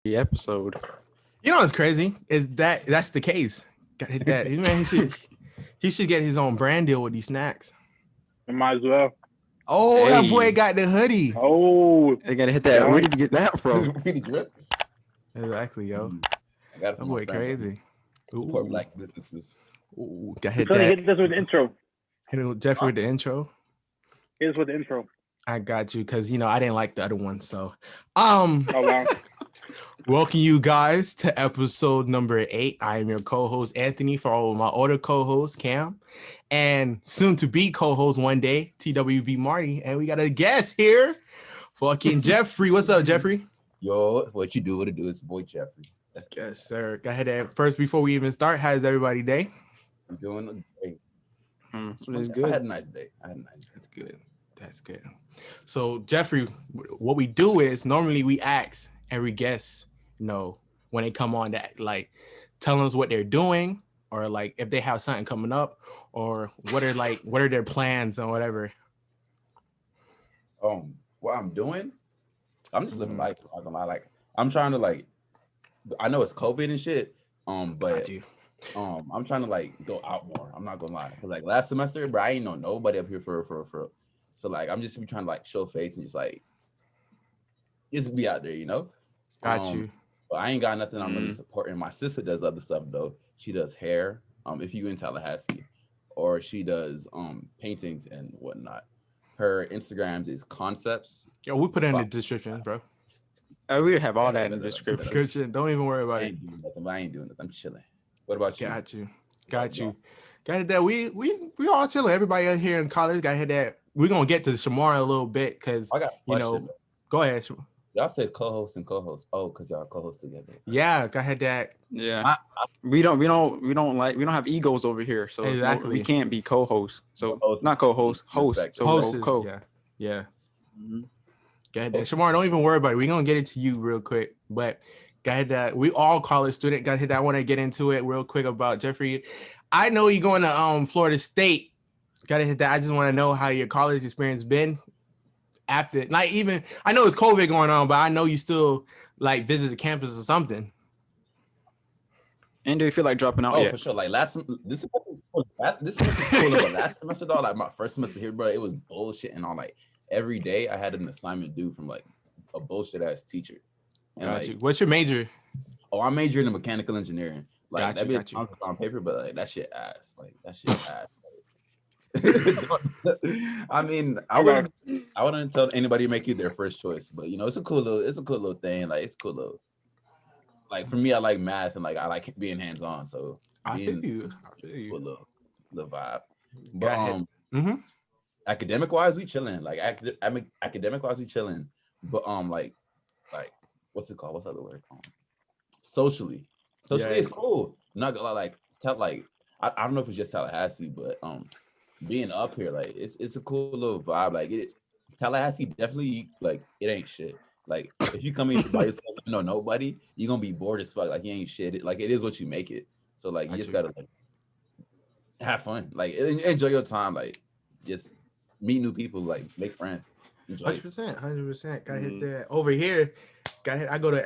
episode. You know what's crazy is that's the case. Got hit that. Man, he should get his own brand deal with these snacks. I might as well. Oh, Hey. that boy got the hoodie. Oh, They gotta hit that. Yeah. Where did you get that from? Really drip. Exactly, yo. I got it That from boy my friend. crazy. Support black businesses. Ooh, got he's hit gonna that. hit this with the intro. Hit it with Jeffery with the intro. Here's with the intro. I got you because I didn't like the other one. So, Oh wow. welcome you guys to episode number 8. I am your co-host Anthony for all of my other co-hosts Cam, and soon to be co-host one day TWB Mari, and we got a guest here, fucking Jeffery. What's up, Jeffery? Yo, what you do? What it do? It's your boy Jeffery. Yes, sir. Go ahead. First, before we even start, how's everybody day? I'm doing great. It's I good. had a nice day. That's good. That's good. So, Jeffery, what we do is normally we ask every guest, when they come on that, like, tell us what they're doing, or like if they have something coming up, or what are their plans and whatever. What I'm doing, I'm just living life. I'm not gonna lie. Like, I'm trying to I know it's COVID and shit. But Got you. I'm trying to go out more. I'm not gonna lie. Cause last semester, bro, I ain't know nobody up here for. So I'm just trying to show face and just be out there, Got you. But I ain't got nothing I'm really supporting. My sister does other stuff though. She does hair. If you in Tallahassee, or she does paintings and whatnot. Her Instagrams is concepts. Yo, we put it in the description, bro. We have all that in the description. Good shit. Don't even worry about I it. ain't doing nothing. But I ain't doing nothing. I'm chilling. What about you? Got you. Got that. We all chilling. Everybody out here in college got hit that. We're gonna get to Shamar in a little bit because I got a question. Go ahead. Shamar. Y'all said co-host and co-host. Oh, because y'all co-host together. Yeah, go ahead, that. Yeah. We don't have egos over here, so Exactly. we can't be co-hosts. So Co-host. not co-host, host. Respect. So Hosts. co. Yeah. Mhm. Go ahead, that. Shamar, don't even worry about it. We're gonna get it to you real quick. But go ahead, that. We all college student. Go ahead, I want to get into it real quick about Jeffery. I know you're going to Florida State. Gotta hit that. I just want to know how your college experience been after, even I know it's COVID going on, but I know you still visit the campus or something. And do you feel like dropping out yet? For sure. This semester cool, but last semester though, my first semester here, bro, it was bullshit and all. Every day I had an assignment due from a bullshit ass teacher. And Got you. What's your major? Oh, I majored in mechanical engineering. Got you. On paper, but that shit ass. That shit ass. I mean, I wouldn't tell anybody to make you their first choice, but it's a cool little thing. It's cool little. For me, I like math and I like being hands on. So I feel you. Cool little vibe. But academic wise, we chilling. Academic wise, we chilling. But what's it called? What's the other word? Socially is cool. I'm not gonna lie. I don't know if it's just Tallahassee, but being up here, it's a cool little vibe. Tallahassee definitely it ain't shit. If you come in by yourself, you know nobody, you're gonna be bored as fuck. You ain't shit. It is what you make it. So you just gotta have fun. Enjoy your time. Just meet new people. Make friends. 100%. Gotta hit that. Over here, I go to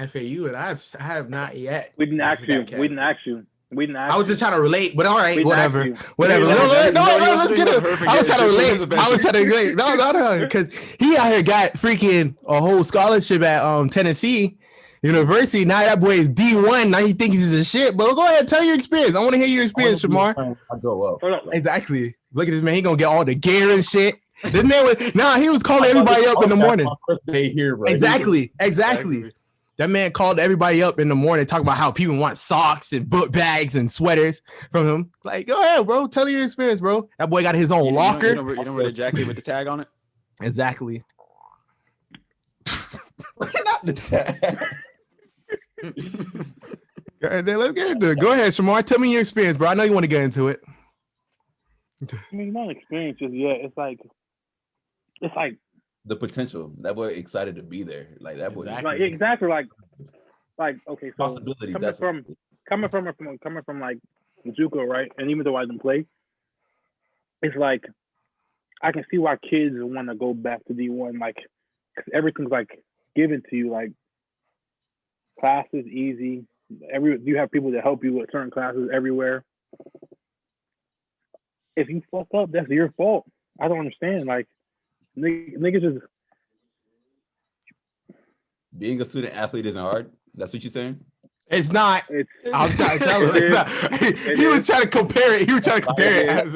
FAU and I have not yet. We didn't ask you. I was just trying to relate, but all right, whatever. No, let's get it. I was trying to relate. No, because he out here got freaking a whole scholarship at Tennessee University. Now that boy is D1. Now he thinks he's a shit. But go ahead, tell your experience. I want to hear your experience, Shamar. I go up. Exactly. Look at this man. He gonna get all the gear and shit. This man was he was calling everybody up in the morning. First day here, bro. Exactly. That man called everybody up in the morning, talking about how people want socks and book bags and sweaters from him. Go ahead, bro. Tell your experience, bro. That boy got his own locker. You know where the jacket with the tag on it? Exactly. Not the tag. Let's get into it. Go ahead, Shamar. Tell me your experience, bro. I know you want to get into it. I mean, not experience just yet. It's the potential. That boy excited to be there. That boy. Exactly. Okay, so possibilities. coming from JUCO, right? And even though I didn't play, it's I can see why kids want to go back to D1, because everything's given to you. classes easy. You have people that help you with certain classes everywhere. If you fuck up, that's your fault. I don't understand. Like niggas just being a student athlete isn't hard. That's what you're saying? It's not. I'm trying to tell him it's not. He was trying to compare it. He was trying to compare it.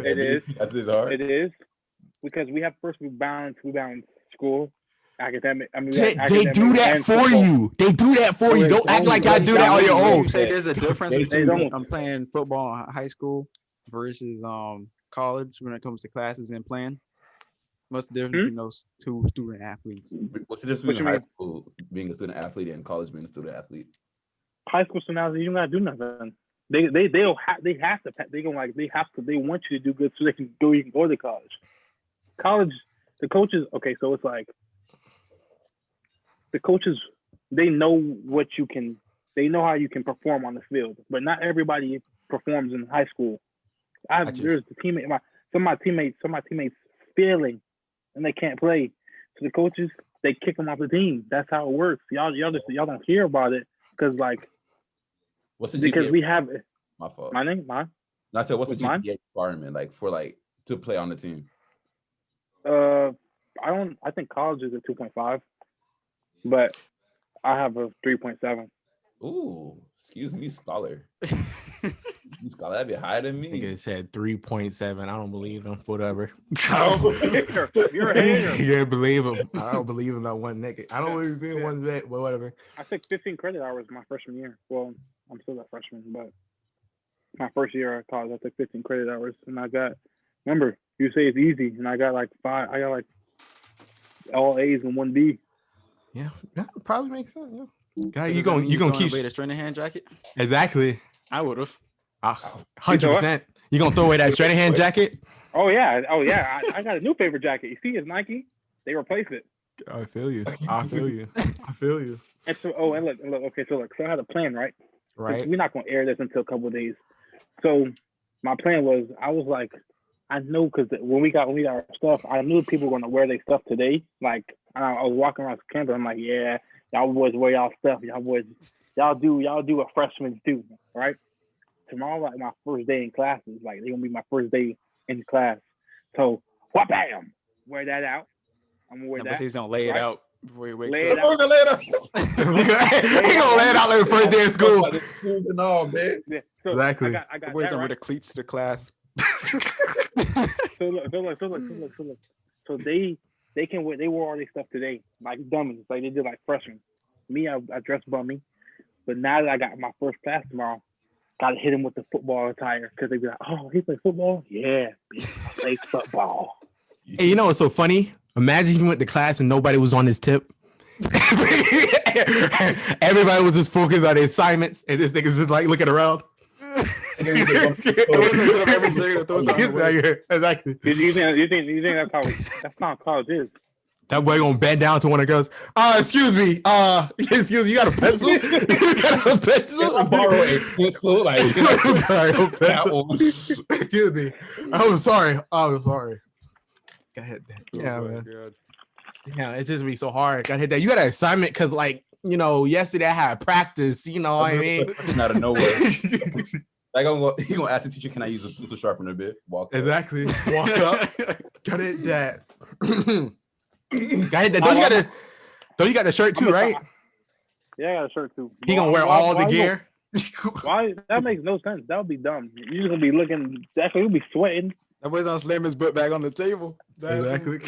It is. Hard. It is because we have we balance school, academic. I mean, they do that for you. They do that for you. Don't act like I do that on your own. You say there's a difference between I'm playing football in high school versus college when it comes to classes and playing. What's the difference between those two student athletes? What's the difference between high school being a student athlete and college being a student athlete? High school student athlete, you don't gotta do nothing. They have to. They want you to do good so they can go. You can go to college. College, the coaches. Okay, so it's like the coaches. They know what you can. They know how you can perform on the field, but not everybody performs in high school. There's the teammate. Some of my teammates failing, and they can't play. So the coaches, they kick them off the team. That's how it works. Y'all don't hear about it because what's the because GPA? we have My fault. Mine. No, I said what's the mine? GPA requirement to play on the team? I think college is a 2.5, but I have a 3.7. Ooh, excuse me, scholar. You scholar, that'd be higher than me. Nigga said 3.7. I don't believe him. Whatever. You're a hater. Yeah, believe him. I don't believe him. Not one nigga. I don't believe in one bit, but whatever. I took 15 credit hours my freshman year. Well, I'm still a freshman, but my first year of college, I took 15 credit hours, and I got. Remember, you say it's easy, and I got like 5. I got like all A's and 1 B. Yeah, that probably makes sense. Yeah. Guy, you gonna keep away the straight hand jacket? Exactly. I would have. 100%. You gonna throw away that straight hand jacket? Oh yeah. I got a new favorite jacket. You see, it's Nike. They replaced it. I feel you. And so, and look. Okay, so I had a plan, right? Right. We're not gonna air this until a couple of days. So my plan was, I was like, I know because when we got our stuff, I knew people were gonna wear their stuff today. Like I was walking around campus, I'm like, yeah, y'all boys wear y'all stuff. Y'all do what freshmen do, right? Tomorrow, like my first day in classes, like they're gonna be my first day in class. So, bam, wear that out. I'm gonna wear that. He's gonna lay it out before he wakes up. He gonna lay it out like the first day of school. No, man. Yeah, so exactly. I got Boys that, are with right? the cleats to the class. So look. So they wore all their stuff today, like dummies, like they did like freshmen. Me, I dressed bummy, but now that I got my first class tomorrow, gotta hit him with the football attire because they be like, "Oh, he plays football? Yeah, he plays football." Hey, you know what's so funny? Imagine you went to class and nobody was on his tip. Everybody was just focused on the assignments, and this nigga's just like looking around. Exactly. You think that's not how college is? That boy gonna bend down to one of the girls. Excuse me. Excuse me. You got a pencil? You got a pencil? I borrow a pencil. Excuse me. I'm sorry. Go ahead. Yeah, man. God. Yeah, it just be so hard. Gotta hit that. You got an assignment because, like, yesterday I had practice. You know what I mean? Out of nowhere. Like he gonna ask the teacher, "Can I use a pencil sharpener?" Bit. Walk. Exactly. Walk up. Gotta hit that. Gotta hit that. Don't you got the shirt too, right? Yeah, I got a shirt too. He gonna wear all the gear. Why? That makes no sense. That would be dumb. You're just gonna be looking. Definitely, you'll be sweating. That boy's gonna slam his butt back on the table. Exactly.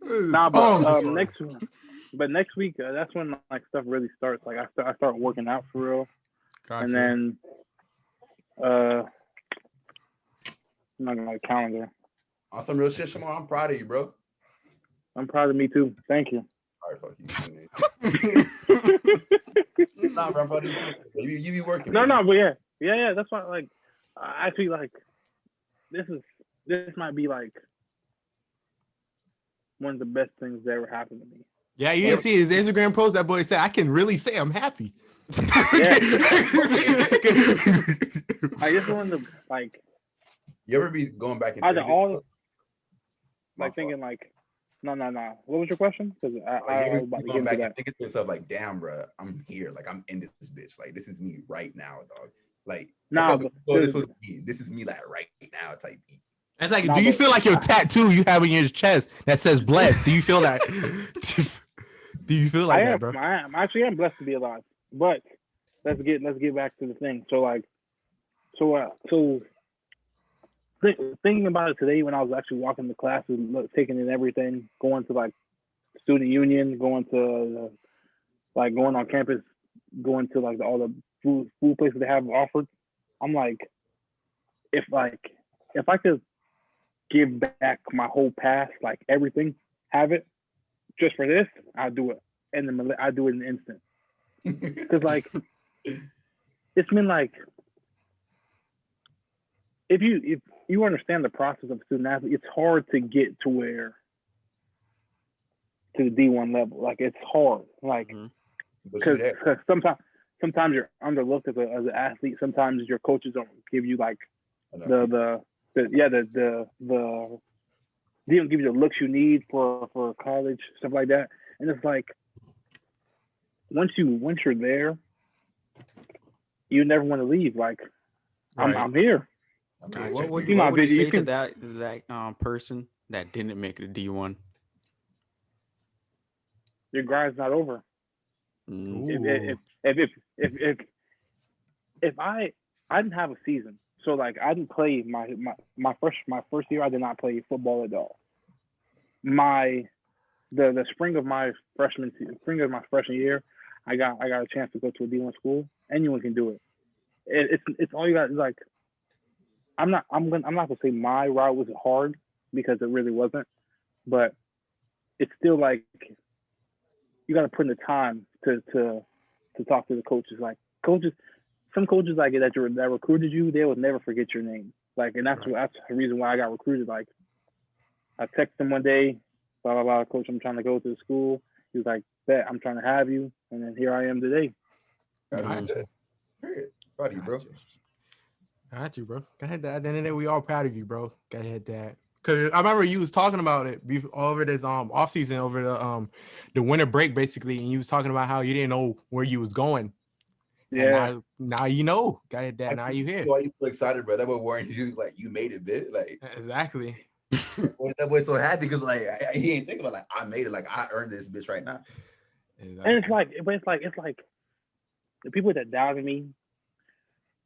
Nah, but next week, that's when like stuff really starts. Like I start working out for real, and then I'm not gonna calendar. On some real shit, Shamar, I'm proud of you, bro. I'm proud of me too. Thank you. All right, fuck you. Nah, bro, you be working. No, but yeah. That's why, like, I feel like this might be like one of the best things that ever happened to me. Yeah, you didn't see his Instagram post. That boy said, "I can really say I'm happy." Yeah. I just wanted to like. You ever be going back and thinking like No. What was your question? Because I was about to get into that. Think to yourself like, damn, bro, I'm here. Like, I'm in this bitch. Like, this is me right now, dog. Like, this was me. This is me, like, right now type beat. It's like, do you feel like your tattoo you have in your chest that says blessed? Do you feel that? Do you feel like that, bro? I am blessed to be alive. But let's get back to the thing. Thinking about it today when I was actually walking the classes, taking in everything, going to like student union, going on campus, going to like all the food places they have offered. I'm like, if I could give back my whole past, like everything, have it just for this, I'll do it. And then I do it in an instant. Because like, it's been like, if you understand the process of student athlete, it's hard to get to the D1 level. Like, it's hard. Like, because sometimes you're underlooked as an athlete. Sometimes your coaches don't give you like they don't give you the looks you need for college, stuff like that. And it's like, once you're there, you never want to leave. Like, right. I'm here. Okay. What would you say to that person that didn't make it to D1? Your grind's not over. If I didn't have a season, so like I didn't play my first year, I did not play football at all. The spring of my freshman year, I got a chance to go to a D1 school. Anyone can do it. It's all you got. Like, I'm not gonna say my route was hard, because it really wasn't, but it's still like you got to put in the time to talk to the coaches. Like, some coaches like that recruited you, they would never forget your name. Like, and that's the reason why I got recruited. Like, I texted him one day, blah blah blah, coach, I'm trying to go to the school. He was like, bet, I'm trying to have you, and then here I am today. Proud of you, bro. Got you, bro. Go ahead, Dad. At the end of the day, we all proud of you, bro. Go ahead, Dad. Cause I remember you was talking about it over this off season, over the winter break, basically, and you was talking about how you didn't know where you was going. Yeah. And now you know. Go ahead, Dad. Now you here. Why you so excited, bro? That boy weren't you like you made it, bit like exactly. That boy so happy because like he ain't thinking about like I made it, like I earned this bitch right now. Exactly. And it's like the people that doubted me,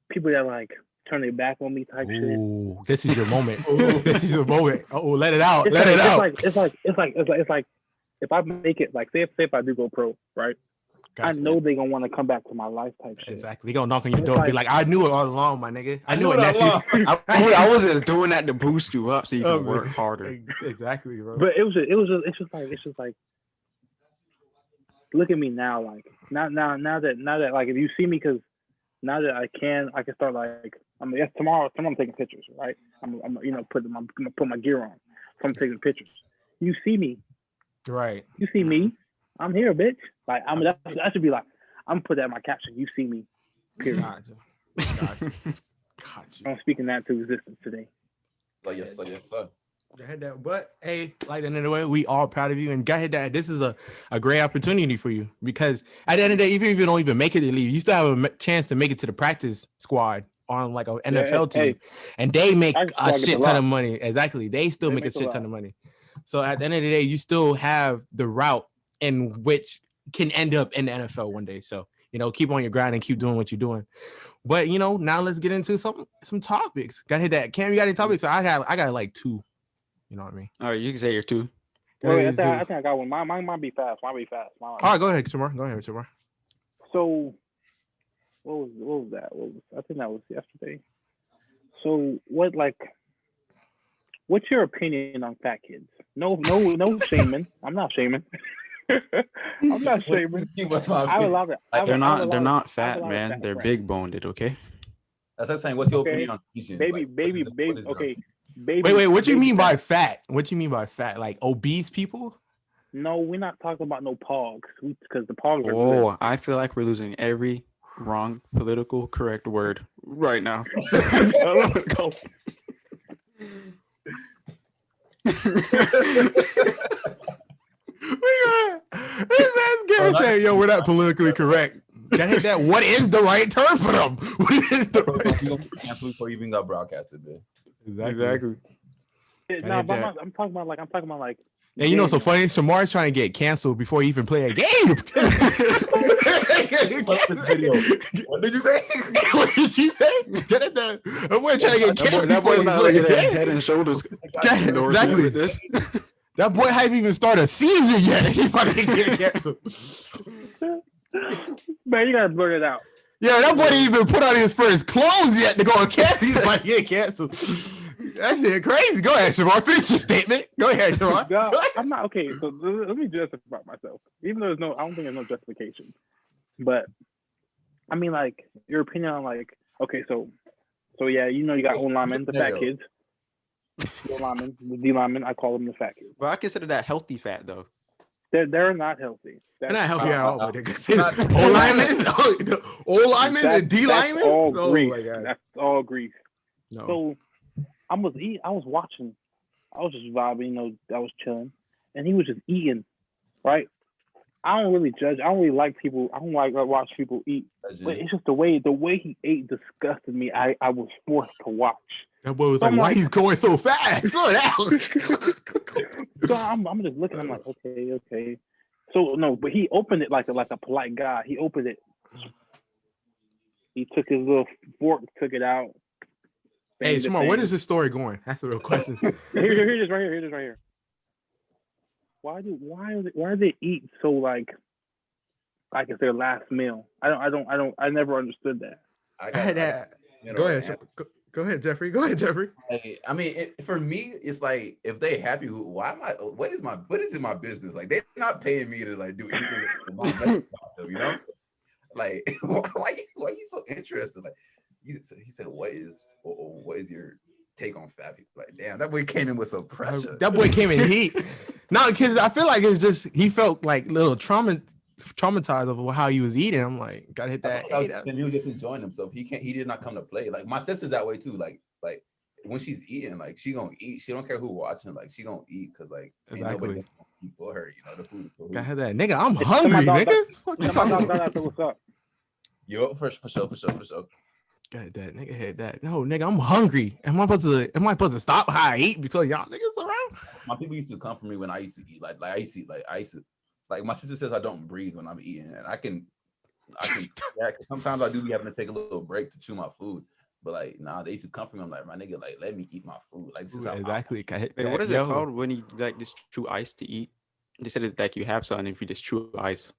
people that like turn their back on me type shit. This is your moment. This is your moment. Oh, let it out. It's like if I make it, like say if I do go pro, right? Gotcha. I know they gonna want to come back to my life type shit. Exactly. They gonna knock on your door and be like, I knew it all along, my nigga. I knew it, nephew. I was just doing that to boost you up so you can work harder. Exactly, bro. But it's just like look at me now, like now that like if you see me, because now that I can start like tomorrow I'm taking pictures, right? I'm gonna put my gear on, so I'm taking pictures. You see me, right? You see me. I'm here, bitch. Like that should be like I'm gonna put that in my caption. You see me. Period. Gotcha. I'm speaking that to existence today. Like yes, sir. Go ahead, Dad. But hey, like the end of the way, we all proud of you. And go ahead, Dad. This is a great opportunity for you, because at the end of the day, even if you don't even make it to leave, you still have a chance to make it to the practice squad on like an NFL team, and they make a shit ton of money. Exactly, they still make a shit ton of money. So at the end of the day, you still have the route in which can end up in the NFL one day. So keep on your grind and keep doing what you're doing. But now let's get into some topics. Got to hit that. Cam, you got any topics? So I got like two. You know what I mean? All right, you can say your two. Wait, I think I got one. Mine might be fast. All right, go ahead, Shamar. Go ahead, Shamar. So, what was that? I think that was yesterday. So, what's your opinion on fat kids? No shaming. I'm not shaming. I'm not shaming. I would love it. They're not fat, man. They're big boned. Okay. That's like saying, what's your opinion on Asians? Baby. Okay. Baby, wait. What you mean by fat? What you mean by fat? Like obese people? No, we're not talking about no pogs, because the pogs are. Oh, I feel like we're losing every wrong political correct word right now. This man's gonna say, "Yo, we're not politically correct." Gotta hit that. What is the right term for them? What is the right? You gonna cancel before you even got broadcasted, man. Exactly. No, but I'm talking about like. And you know, so funny. Shamar's trying to get canceled before he even play a game. What did you say? What did you say? Get it done. I'm trying to get canceled before he play a game. Head and shoulders. Exactly. That boy haven't even started a season yet. He's about to get canceled. Man, you gotta blurt it out. Yeah, that boy didn't even put on his first clothes yet to go on campus. He's about to get canceled. That shit crazy. Go ahead, Shamar. Finish your statement. Go ahead, Shamar. No, I'm not okay. So let me justify myself. Even though I don't think there's no justification. But I mean, like your opinion on like, okay, so yeah, you know, you got O linemen, the fat kids. The linemen, the D linemen. I call them the fat kids. Well, I consider that healthy fat though. They're not healthy. They're not healthy at all. O linemen and D linemen. That's all grease. My God. That's all grease. No. So I was watching. I was just vibing, you know, I was chilling. And he was just eating, right? I don't really judge. I don't really like people. I don't like watch people eat. But it's just the way he ate disgusted me. I was forced to watch. That boy was like, why he's going so fast? Slow down. So I'm just looking. I'm like, okay. So no, but he opened it like a polite guy. He opened it. He took his little fork, took it out. Hey, Shamar, where is this story going? That's the real question. Here it is right here. Why do they eat so like it's their last meal? I never understood that. I had that. Go ahead. Go ahead, Jeffrey. Hey, I mean, for me, it's like if they happy, why am I? What is in my business? Like they're not paying me to like do anything. You know, like why you so interested? Like he said, what is your take on fat people? Like, damn, that boy came in with some pressure. That boy came in heat. No, because I feel like it's just he felt like little traumatized of how he was eating. I'm like, gotta hit that. And he was just enjoying himself. He did not come to play. Like my sister's that way too. Like when she's eating, like she gonna eat. She don't care who watching. Like she gonna eat because like ain't nobody gonna eat for her. You know the food. Gotta hit that, nigga. I'm hungry, nigga. What's up? Yo, for sure. Got that, nigga. Hit that. No, nigga, I'm hungry. Am I supposed to stop how I eat because y'all niggas around? My people used to come for me when I used to eat. Like my sister says I don't breathe when I'm eating, and I can. Yeah, sometimes I do be having to take a little break to chew my food. But like, nah, they used to come for me. I'm like, my nigga, like, let me eat my food. Like, this is exactly. Wait, what is it called when you like just chew ice to eat? They said it's like you have something if you just chew ice.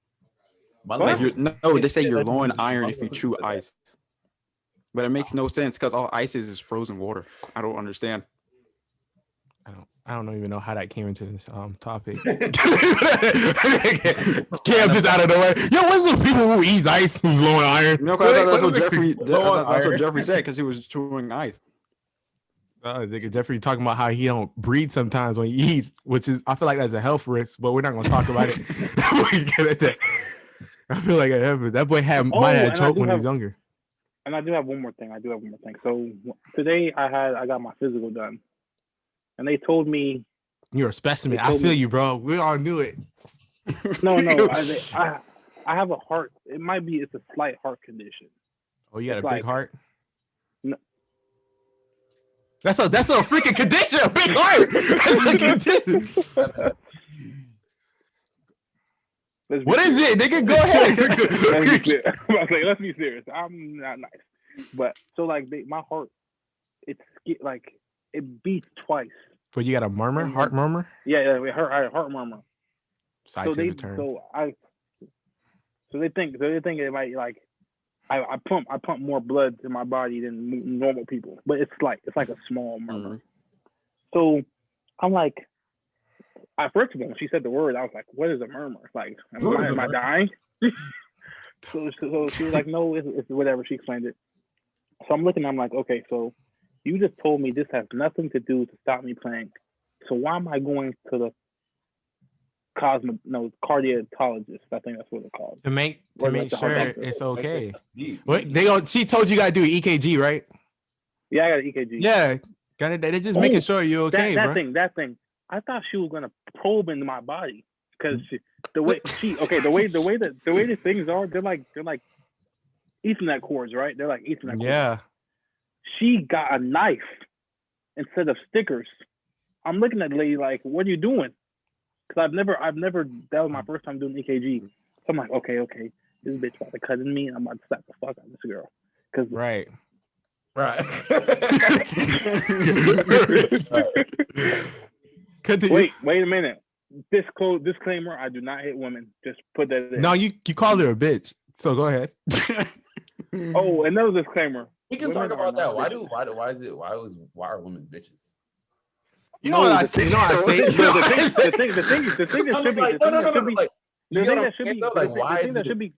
Like they say you're low in iron if you chew ice. But it makes no sense because all ice is frozen water. I don't understand. I don't even know how that came into this topic. Cam just out of the way. Yo, what's the people who eat ice who's low in iron? No, that's what Jeffrey said because he was chewing ice. Jeffrey talking about how he don't breathe sometimes when he eats, which is I feel like that's a health risk, but we're not gonna talk about it. I feel like that boy might have choked when he was younger. And I do have one more thing. So today I got my physical done. And they told me you're a specimen. I feel you, bro. We all knew it. No. I have a heart. It's a slight heart condition. Oh, you got a big heart? No. That's a freaking condition. A big heart. That's a condition. What is it, nigga? Go ahead. Let's be serious. I'm not nice. But so like my heart, it's like it beats twice. But you got a murmur, heart murmur? Yeah, heart murmur. Scientific term. So they think it might like I pump more blood in my body than normal people, but it's like a small murmur. So I'm like, first of all, when she said the word, I was like, what is a murmur? Like, am I dying? so she was like, no, it's whatever. She explained it. So I'm looking, I'm like, okay, so you just told me this has nothing to do to stop me playing. So why am I going to the cardiologist? I think that's what it's called. To make sure it's okay. She told you gotta do EKG, right? Yeah, I got an EKG. Yeah, got it. They're just making sure you're okay, that thing. I thought she was gonna probe into my body because the way the things are, they're like Ethernet cords, right? They're like Ethernet cords. Yeah. She got a knife instead of stickers. I'm looking at the lady like, what are you doing? Because I've never, that was my first time doing EKG. So I'm like, okay, this bitch about to cut in me and I'm about to slap the fuck out of this girl. Cause Right. Wait a minute. Disclaimer, I do not hit women. Just put that in. No, you called her a bitch. So go ahead. Oh, another disclaimer. We can talk about that. Why are women bitches? You know what I say? The thing that should be.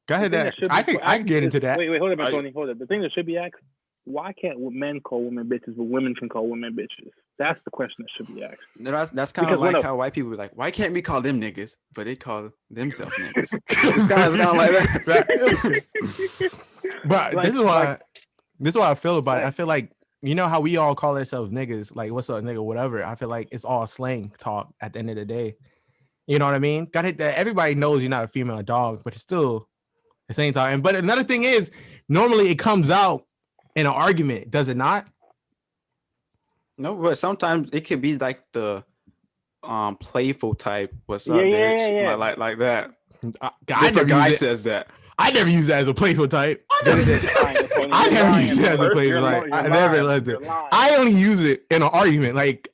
Go ahead. I can get into that. Wait, hold up, Tony. Hold up. The thing that should be asked: why can't men call women bitches, but women can call women bitches? That's the question that should be asked. No, that's kind of like how white people be like, why can't we call them niggas, but they call themselves niggas? It's kind of like that. But this is why I feel about it. I feel like, you know how we all call ourselves niggas, like what's up, nigga, whatever. I feel like it's all slang talk at the end of the day. You know what I mean? Got it that everybody knows you're not a female dog, but it's still the same time. But another thing is, normally it comes out in an argument, does it not? No, but sometimes it could be like the playful type. What's up, bitch? Yeah. Like that. Different guy says that. I never use that as a playful type. I never use it as a playful type. I never loved it. I only use it in an argument. Like,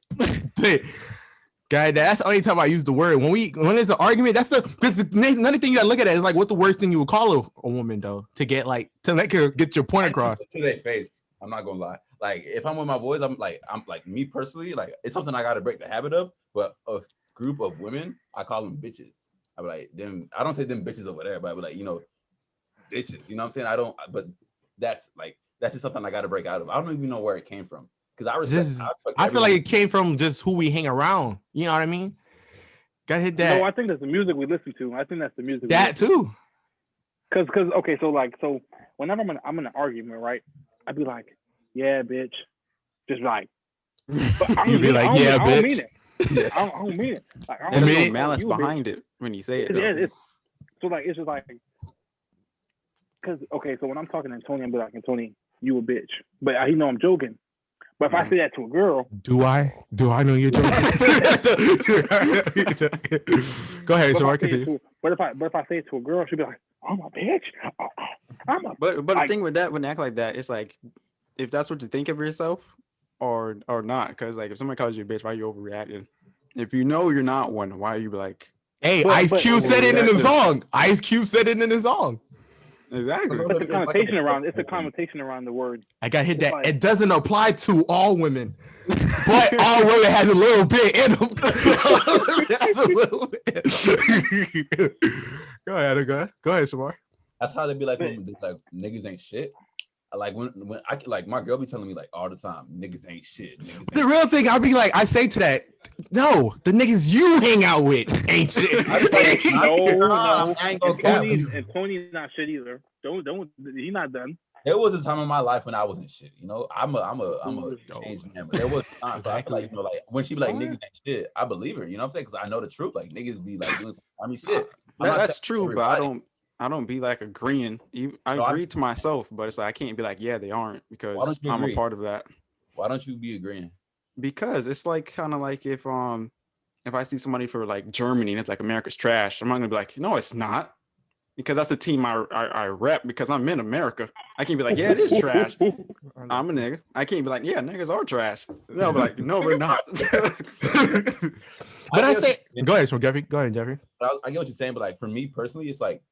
guy, that's the only time I use the word. When it's an argument, that's because another thing you gotta look at it is like, what's the worst thing you would call a woman though to get her get your point across? To their face. I'm not gonna lie. Like if I'm with my boys, I'm like me personally, like it's something I gotta break the habit of. But a group of women, I call them bitches. I be like them. I don't say them bitches over there, but I be like, bitches. You know what I'm saying? I don't. But that's just something I gotta break out of. I don't even know where it came from because I feel like it came from just who we hang around. You know what I mean? Gotta hit that. No, I think that's the music we listen to. I think that's the music. That too. Cause okay, so whenever I'm in an argument, right? I'd be like, yeah, bitch. Just like, but you'd be like, yeah, bitch. I don't mean it. Like, There's no malice behind it when you say it. It's just like, cause okay, so when I'm talking to Tony, I'm be like, Tony, you a bitch, but he know I'm joking. But if I say that to a girl, do I know you're joking? Go ahead, so I continue. But if I say it to a girl, she'll be like, I'm a bitch. But the thing with that, when they act like that, it's like, if that's what you think of yourself or not, because like if somebody calls you a bitch, why are you overreacting? If you know you're not one, why are you like, hey, Ice Cube said it in the song. Ice Cube said it in the song. Exactly. But the connotation around it's a connotation around the word. I got hit that. Like, it doesn't apply to all women, but all women has a little bit in them. Go ahead, Shamar. That's how they be like, when, like niggas ain't shit. Like when I like my girl be telling me like all the time, niggas ain't shit. The real thing, I'll be like, I say to that, no, the niggas you hang out with ain't shit. No, and Tony's not shit either. Don't he's not done. There was a time in my life when I wasn't shit. I'm a changed man. But there was a time, so I feel like like when she be like niggas ain't shit, I believe her. You know what I'm saying? Because I know the truth. Like niggas be like doing some shit. That's true, but I don't be like agreeing. I agree to myself, but it's like I can't be like, yeah, they aren't, because I'm a part of that. Why don't you be agreeing? Because it's like kind of like if I see somebody for like Germany and it's like America's trash, I'm not gonna be like, no, it's not, because that's the team I rep, because I'm in America. I can't be like, yeah, it is trash. I'm a nigga. I can't be like, yeah, niggas are trash. They'll be like, no, we're not. But I say, go ahead, Jeffrey. Go ahead, Jeffrey. I get what you're saying, but like for me personally, it's like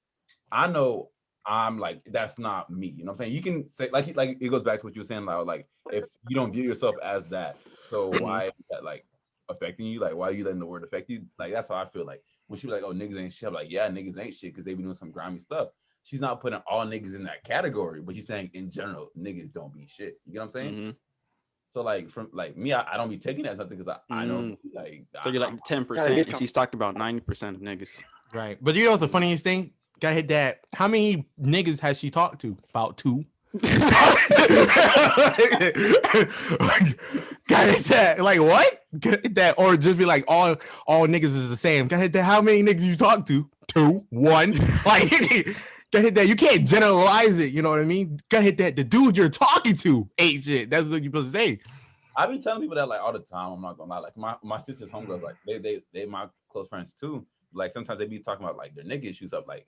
I know I'm like, that's not me. You know what I'm saying? You can say like it goes back to what you were saying, like if you don't view yourself as that, so why is that like affecting you? Like why are you letting the word affect you? Like that's how I feel. Like when she be like, oh, niggas ain't shit, I'm like, yeah, niggas ain't shit because they be doing some grimy stuff. She's not putting all niggas in that category, but she's saying in general, niggas don't be shit. You get what I'm saying? Mm-hmm. So like from like me, I don't be taking that as something because I know like. So you're like 10%, and she's talking about 90% of niggas. Right, but you know what's the funniest thing? Got hit that. How many niggas has she talked to? About 2. Got hit that. Like what? Get that, or just be like all niggas is the same. Gotta hit that. How many niggas you talk to? 2, 1. Like, gotta hit that. You can't generalize it. You know what I mean? Gotta hit that. The dude you're talking to ain't shit. That's what you're supposed to say. I be telling people that like all the time. I'm not gonna lie. Like my sister's homegirls, like they my close friends too. Like sometimes they be talking about like their nigga issues up. Like,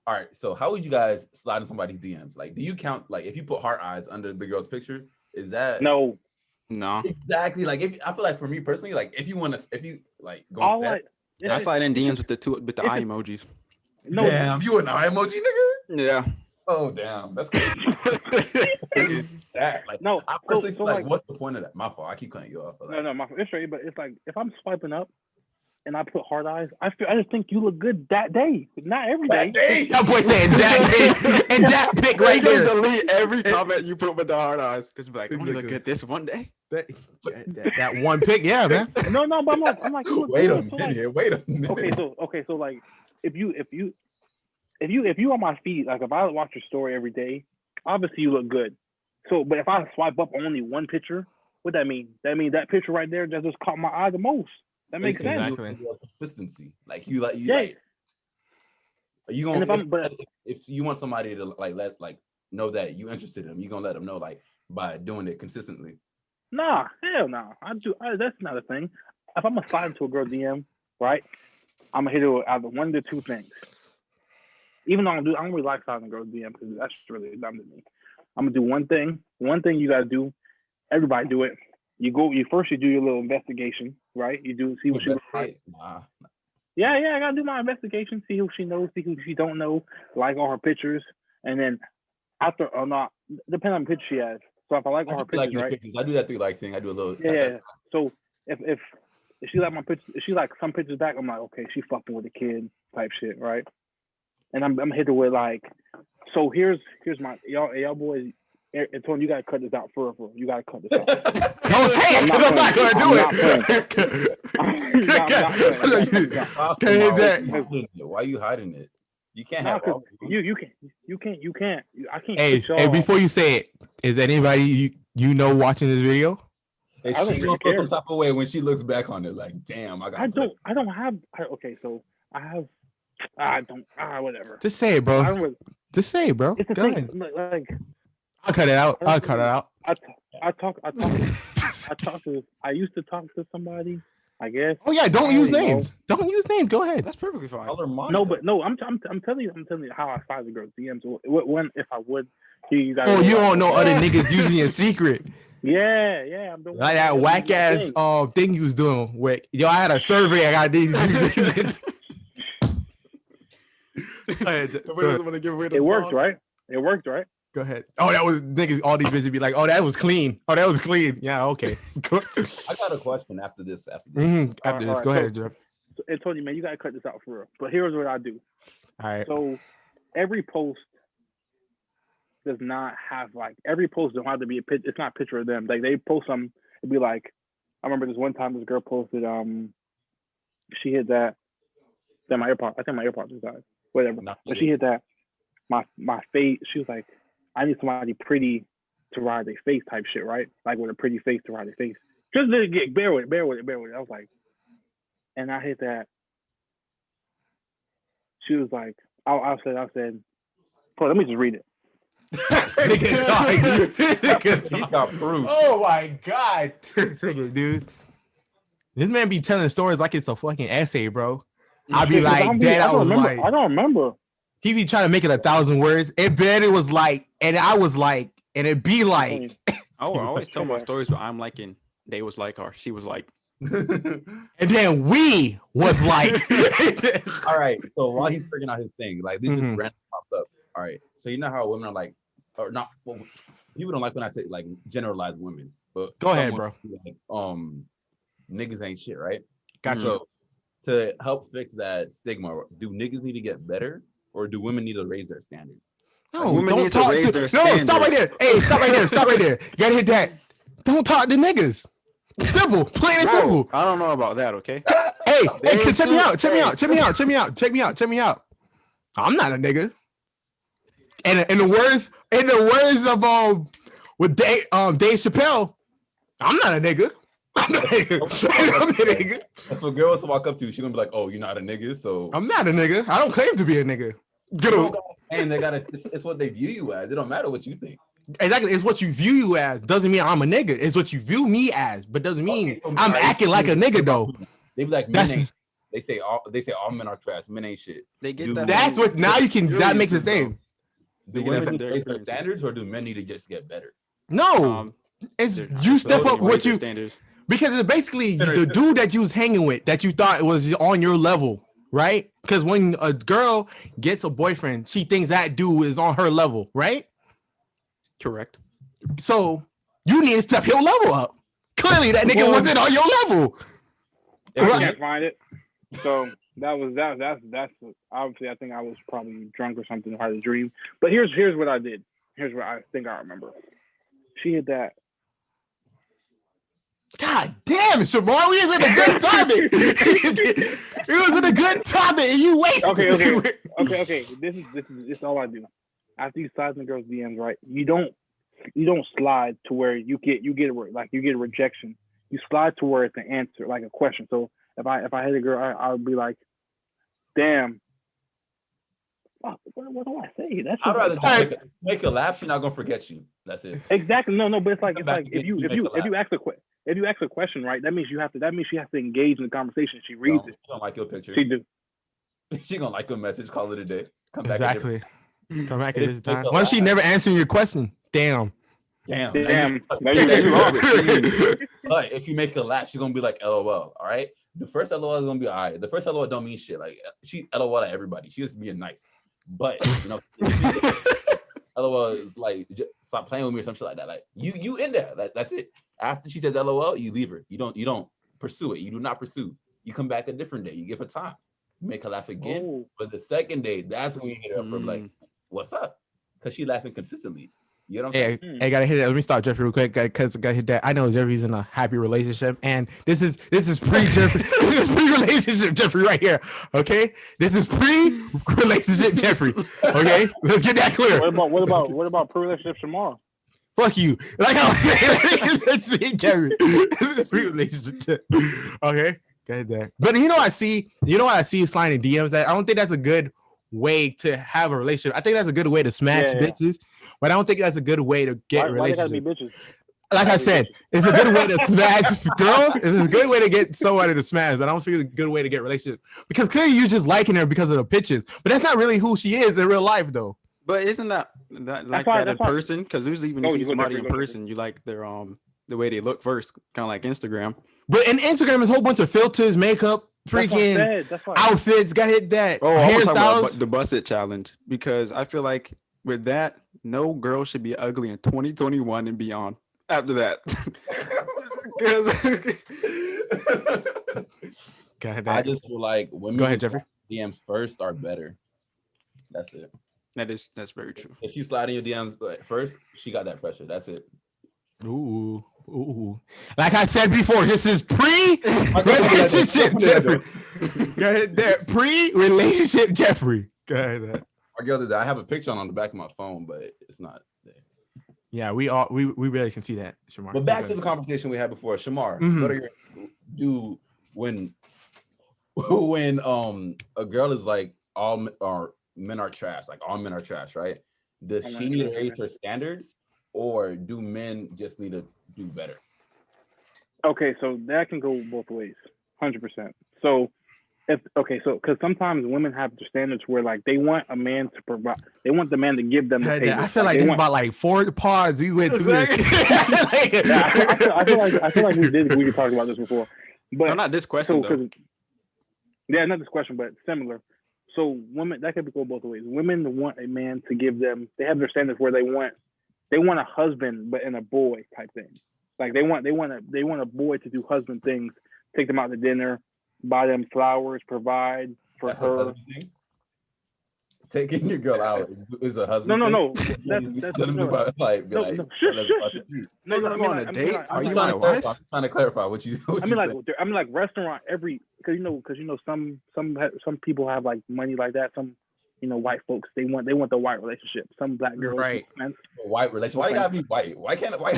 all right, so how would you guys slide in somebody's DMs? Like, do you count like if you put heart eyes under the girl's picture? Is that no? Exactly. Like if I feel like for me personally, like if you like go all step, I slide in DMs with the eye emojis. No, damn, you an eye emoji nigga? Yeah. Oh damn, that's crazy. Like no, I personally so feel like like, what's the point of that? My fault. I keep cutting you off. But like, no, it's straight. But it's like if I'm swiping up and I put heart eyes, I just think you look good that day, not every day. that day. That boy saying that day and that pic right there. Delete every comment you put with the hard eyes because like, I'm gonna look at this one day. That one pic, yeah, man. No, but I'm like, you look Wait a good. minute. Wait a minute. Okay, so like, if you on my feed, like if I watch your story every day, obviously you look good. So, but if I swipe up only one picture, what that mean? That means that picture right there that just caught my eye the most. That makes sense. Exactly. Consistency, like you like. Are you And gonna if you want somebody to let know that you interested in them, you gonna let them know like by doing it consistently. Nah, hell no. That's not a thing. If I'm gonna slide into a girl DM, right, I'm gonna hit her with either one to two things. Even though I'm gonna relax out and girl DM because that's really dumb to me. I'm gonna do one thing. One thing you gotta do. Everybody do it. You first do your little investigation, right? You see what she looks like. Nah. Yeah, I gotta do my investigation, see who she knows, see who she don't know, like all her pictures, and then after or not, depending on the picture she has. So if I like all her pictures, right? I do that through like thing. I do a little. Yeah. So if she like my pictures, if she like some pictures back, I'm like, okay, she fucking with a kid type shit, right? And I'm hit her with like, so here's my y'all boys. Antonio, you gotta cut this out for real. You gotta cut this out. Don't say it, because I'm not gonna do it. Why are you hiding it? You can't have all. You can't. I can't. Hey, before you say it, is anybody you know watching this video? Hey, I don't really care. Some type of way when she looks back on it, like, damn, I don't have. Okay, so I have. I don't. Whatever. Just say it, bro. Just say it, bro. It's the Go thing. ahead. Like, I'll cut it out. I used to talk to somebody, I guess. Oh yeah, don't use names. Don't use names. Go ahead. That's perfectly fine. No, I'm telling you how I slide the girls' DMs. When if I would, you guys. Oh, you don't know other niggas using a secret. Yeah. I'm doing like that whack ass thing you was doing with. Yo, I had a survey. I got these. It worked, right? It worked, right? Go ahead. Oh, that was niggas. All these bitches be like, "Oh, that was clean. Oh, that was clean." Yeah, okay. I got a question after this. After this, go ahead, Jeff. So, Antonio, man, you gotta cut this out for real. But here's what I do. All right. So every post does not have every post don't have to be a picture. It's not a picture of them. Like they post some, it'd be like, I remember this one time this girl posted, she hit that. Then my AirPod. I think my AirPod just died. Whatever. But she hit that. My face. She was like, I need somebody pretty to ride their face type shit, right? Like with a pretty face to ride their face. Just bear with it. I was like, and I hit that. She was like, I said, let me just read it. He got proof. Oh my god, dude. This man be telling stories like it's a fucking essay, bro. I be like, I don't remember. He be trying to make it 1,000 words. It barely was like, and I was like, and it be like. I always tell my stories, but I'm liking. They was like, or she was like. And then we was like. All right. So while he's figuring out his thing, like this just randomly popped up. All right. So you know how women are like, or not. Well, people don't like when I say like generalize women. But go ahead, bro. Like, niggas ain't shit, right? Gotcha. So to help fix that stigma, do niggas need to get better? Or do women need to raise their standards? No, women don't talk to. No, stop right there. Hey, stop right there. You gotta hit that. Don't talk to niggas. Simple, plain and simple. I don't know about that. Okay. Hey, check me out. I'm not a nigga. And in the words of with Dave Chappelle, I'm not a nigga. I'm not a nigga. If a girl was to walk up to you, she's gonna be like, "Oh, you're not a nigga." So I'm not a nigga. I don't claim to be a nigga. And they gotta. It's what they view you as. It don't matter what you think. Exactly. It's what you view you as. Doesn't mean I'm a nigga. It's what you view me as, but doesn't mean I'm acting like a nigga though. They be like, men ain't. They say all men are trash. Men ain't shit. They get that. That's what now you can. That makes the same. Do women need to raise their standards, or do men need to just get better? No, it's you step up what you standards. Because it's basically the dude that you was hanging with that you thought was on your level, right? Because when a girl gets a boyfriend, she thinks that dude is on her level, right? Correct. So you need to step your level up. Clearly, that nigga wasn't on your level. I can't find it. So that's obviously I think I was probably drunk or something, or had a dream. But here's what I did. Here's what I think I remember. She had that. God damn it, Shamar, we was in a good topic. It was in a good topic, and you wasted. Okay. This is all I do. After you slide in the girl's DMs, right? You don't slide to where you get a rejection. You slide to where it's an answer, like a question. So if I hit a girl, I would be like, "Damn, what do I say?" That's I'd rather make her laugh. She's not gonna forget you. That's it. Exactly. No, but it's like if you ask a question, right? That means she has to engage in the conversation. She reads it. She don't like your picture. She do. She gonna like your message. Call it a day. Come back. Exactly. Come back at this time. Why don't she never answer your question? Damn. But if you make her laugh, she's gonna be like, "LOL." All right. The first LOL is gonna be all right. The first LOL don't mean shit. Like she LOL at everybody. She just being nice. But LOL is like, just stop playing with me or some shit like that. Like you in there. That's it. After she says LOL, you leave her. You don't pursue it. You do not pursue. You come back a different day. You give her time. You make her laugh again. Oh. But the second day, that's when you hit her up for like, "What's up?" Because she laughing consistently. You know what I'm saying? Hey, gotta hit that. Let me stop Jeffrey real quick, because I gotta hit that. I know Jeffrey's in a happy relationship, and this is pre-relationship Jeffrey right here. Okay, this is pre-relationship Jeffrey. Okay, let's get that clear. What about pre-relationship Shamar? Fuck you. Like I was saying, let's see, Jeffrey. This is pre-relationship. Okay, got that. But you know what I see sliding DMs. That I don't think that's a good way to have a relationship. I think that's a good way to smash bitches. But I don't think that's a good way to get relationships. Why they gotta be bitches? Like I said, it's a good way to smash girls. It's a good way to get somebody to smash, but I don't think it's a good way to get relationships. Because clearly you're just liking her because of the pictures. But that's not really who she is in real life, though. But isn't that in person? Because usually when you see somebody in person, you like their the way they look first, kind of like Instagram. But in Instagram, there's a whole bunch of filters, makeup, freaking outfits. Got hit that. Oh, hairstyles. The Busset challenge, because I feel like with that, no girl should be ugly in 2021 and beyond. After that, I just feel like women. Go ahead, Jeffrey. DMs first are better. That's it. That's very true. If you slide in your DMs first, she got that pressure. That's it. Ooh. Like I said before, this is pre-relationship Jeffrey. Go ahead there. Pre-relationship Jeffrey. Go ahead. I have a picture on the back of my phone, but it's not there. Yeah, we really can see that, Shamar. But back to the conversation we had before, Shamar. What are your when a girl is like all men are trash, like all men are trash, right? Does she need to raise her standards, or do men just need to do better? Okay, so that can go both ways, 100%. So because sometimes women have the standards where like they want a man to provide, they want the man to give them the favor. I feel like this is about like 4 pods we went through this. I feel like we talked about this before, but not this question. Not this question, but similar. So women, that could go both ways. Women want a man to give them. They have their standards where they want a husband, but in a boy type thing. Like they want a boy to do husband things, take them out to dinner, buy them flowers, provide for her. Taking your girl out is a husband. No. That's go on a date. Are you my wife? I'm trying to clarify what you. I mean, like restaurant because some people have like money like that. Some white folks, they want the white relationship. Some black girls, right? White relationship. Why you gotta be white? Why can't it white?